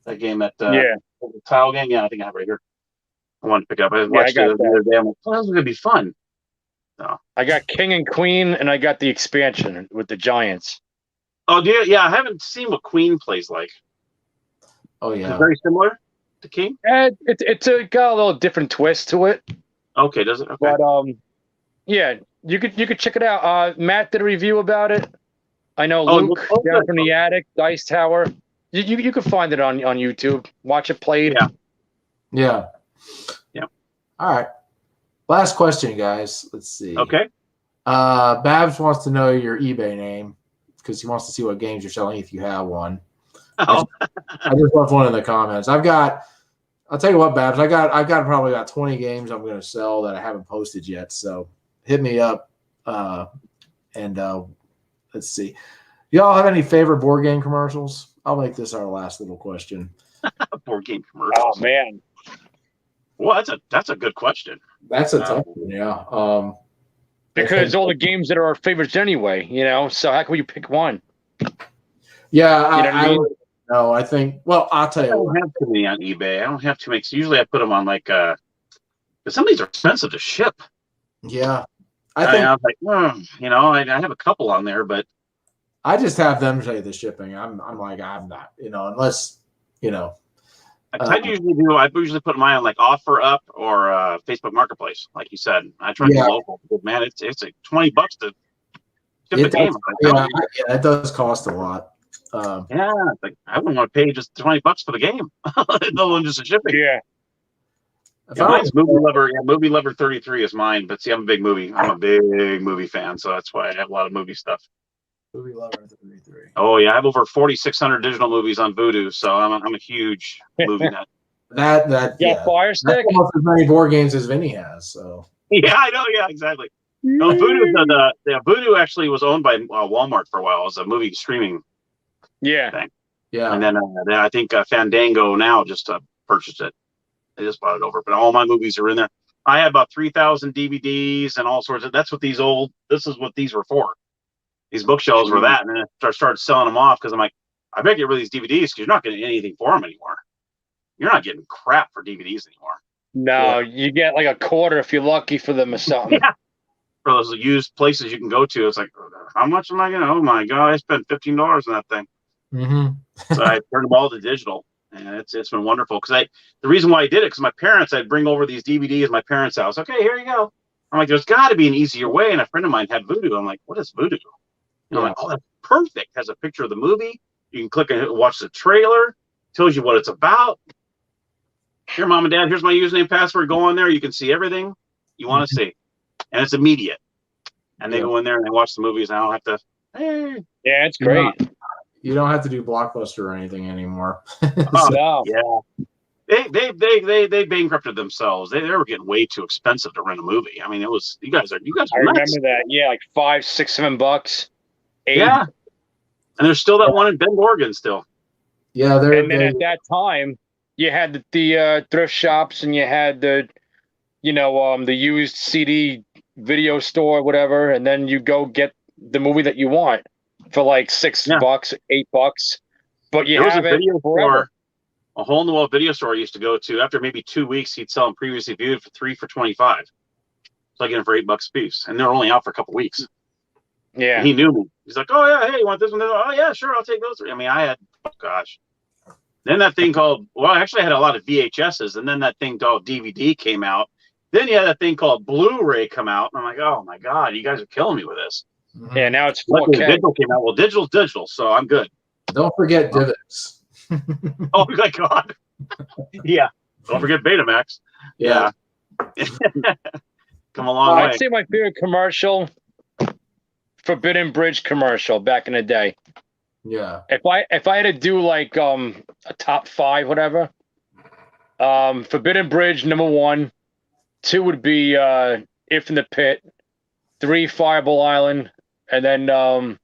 That game that the tile game. Yeah, I think I have it right here. I wanted to pick up. I watched it the other day. I'm like, oh, this is gonna be fun. So I got King and Queen, and I got the expansion with the Giants. Oh, dear. Yeah, I haven't seen what Queen plays like. Oh yeah, it's very similar to King. It's got a little different twist to it. Okay, does it? Okay. But yeah, you could check it out. Matt did a review about it. I know Luke down from the attic, Dice Tower. You can find it on YouTube. Watch it played. Yeah. All right. Last question, guys. Let's see. Okay. Babs wants to know your eBay name because he wants to see what games you're selling if you have one. Oh. I just left one in the comments. I'll tell you what, Babs. I've got probably about 20 games I'm going to sell that I haven't posted yet. So hit me up. And let's see. Y'all have any favorite board game commercials? I'll make this our last little question. Board game commercials. Oh man. Well, that's a good question. That's a tough one, yeah. Because all the games that are our favorites anyway, you know. So how can you pick one? You Yeah, know what I mean? No, I think. Well, I'll tell you. I don't have too many on eBay. I don't have too many. Usually, I put them on like. Because some of these are expensive to ship. Yeah, I was like, you know, I have a couple on there, but I just have them say the shipping. I'm like, I'm not, you know, unless, you know. I usually do. I usually put mine on like OfferUp or Facebook Marketplace, like you said. I try to be local. But man, it's like $20 to ship a game. Yeah, it does cost a lot. Yeah, like I wouldn't want to pay just $20 for the game. No one just a shipping. Yeah. Mine's Movie Lover 33 is mine. But see, I'm a big movie fan, so that's why I have a lot of movie stuff. Movie Lover 33. Oh yeah, I have over 4,600 digital movies on Vudu, so I'm a huge movie nut. That Fire Stick. That's almost as many board games as Vinny has. So yeah, I know. Yeah, exactly. No, Vudu actually was owned by Walmart for a while. It was a movie streaming. Yeah. Thing. Yeah. And then I think Fandango now just purchased it. They just bought it over. But all my movies are in there. I had about 3,000 DVDs and all sorts of. This is what these were for. These bookshelves were that. And then I started selling them off because I'm like, I better get rid of these DVDs because you're not getting anything for them anymore. You're not getting crap for DVDs anymore. No, you get like a quarter if you're lucky for them or something. Yeah. For those used places you can go to, it's like, how much am I going to? Oh my God, I spent $15 on that thing. Mm-hmm. So I turned them all to digital, and it's been wonderful. Because the reason why I did it, because my parents, I'd bring over these DVDs at my parents' house. Okay, here you go. I'm like, there's got to be an easier way. And a friend of mine had Vudu. I'm like, what is Vudu? And I'm like, oh, that's perfect. Has a picture of the movie. You can click and watch the trailer. Tells you what it's about. Here, mom and dad, here's my username, password. Go on there. You can see everything you want to see. And it's immediate. And they go in there and they watch the movies. And I don't have to. Hey. Yeah, it's great. You don't have to do Blockbuster or anything anymore. No. Yeah. They bankrupted themselves. They were getting way too expensive to rent a movie. I mean, it was you guys are I remember that. Yeah, like $5, $6, $7, $8. Yeah. And there's still that one in Bend, Oregon still. Yeah, and then at that time, you had the thrift shops, and you had the used CD video store, whatever, and then you go get the movie that you want for like $6, $8. But you have it forever. A hole in the wall video store I used to go to. After maybe 2 weeks, he'd sell them previously viewed for $3 for $25. So I get them for $8 a piece, and they're only out for a couple weeks. Yeah, and he knew me. He's like, "Oh yeah, hey, you want this one? Oh yeah, sure, I'll take those." I mean, I had, oh gosh. Then that thing called, well, actually I had a lot of VHSs, and then that thing called DVD came out. Then you had that thing called Blu-ray come out, and I'm like, oh my God, you guys are killing me with this. Yeah, now it's 4K. Luckily, digital came out. Well, digital's digital, so I'm good. Don't forget DivX. Oh my God. Yeah. Don't forget Betamax. Yeah. Come a long way. I'd say my favorite commercial, Forbidden Bridge commercial back in the day. Yeah. If I had to do like a top 5, whatever, Forbidden Bridge #1, 2 would be If in the Pit, 3 Fireball Island, and then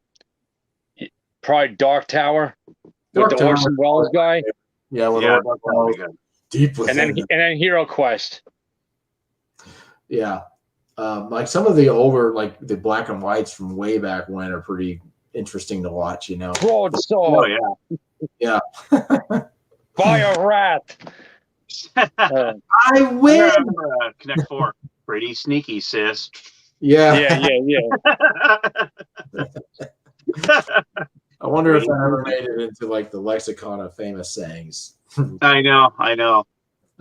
probably Dark Tower with the Orson Welles guy. Yeah, deep within. And then Hero Quest. Yeah. Like some of the older, like the black and whites from way back when are pretty interesting to watch, you know. Broadsword. Oh Yeah. Fire Rat. I win. Connect 4. Pretty sneaky, sis. Yeah. Yeah. I wonder if that ever made it into like the lexicon of famous sayings. I know.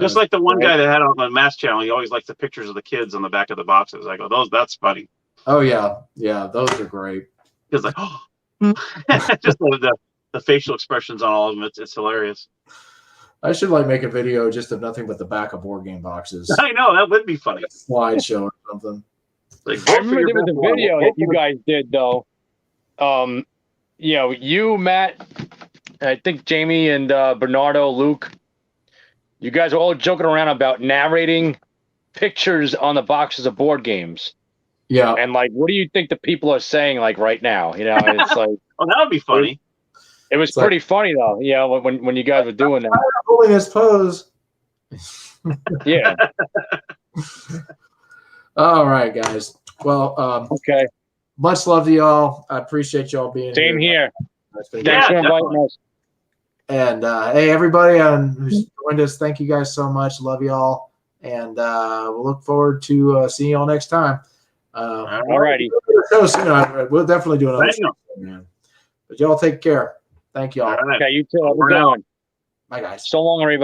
Just like the one guy that had on the Mass Channel, he always liked the pictures of the kids on the back of the boxes. I go, that's funny. Oh yeah, those are great. It's like, oh, just the facial expressions on all of them. It's hilarious. I should like make a video just of nothing but the back of board game boxes. I know, that would be funny. Slideshow or something. Like, I remember there was a video that you guys did though. You, Matt, I think Jamie and Bernardo, Luke, you guys are all joking around about narrating pictures on the boxes of board games. Yeah. And like, what do you think the people are saying like right now? You know, it's like, oh, that would be funny. It was pretty funny though. Yeah, when you guys were doing that. Holding his pose. Yeah. All right, guys. Well, okay. Much love to y'all. I appreciate y'all being here. Same here. Thanks for inviting us. And hey, everybody who's joined us, thank you guys so much. Love y'all. And we'll look forward to seeing y'all next time. All righty. We'll definitely do another show, man. But y'all take care. Thank y'all. All right. Okay, you too. Have a good one. Bye, guys. So long, everybody.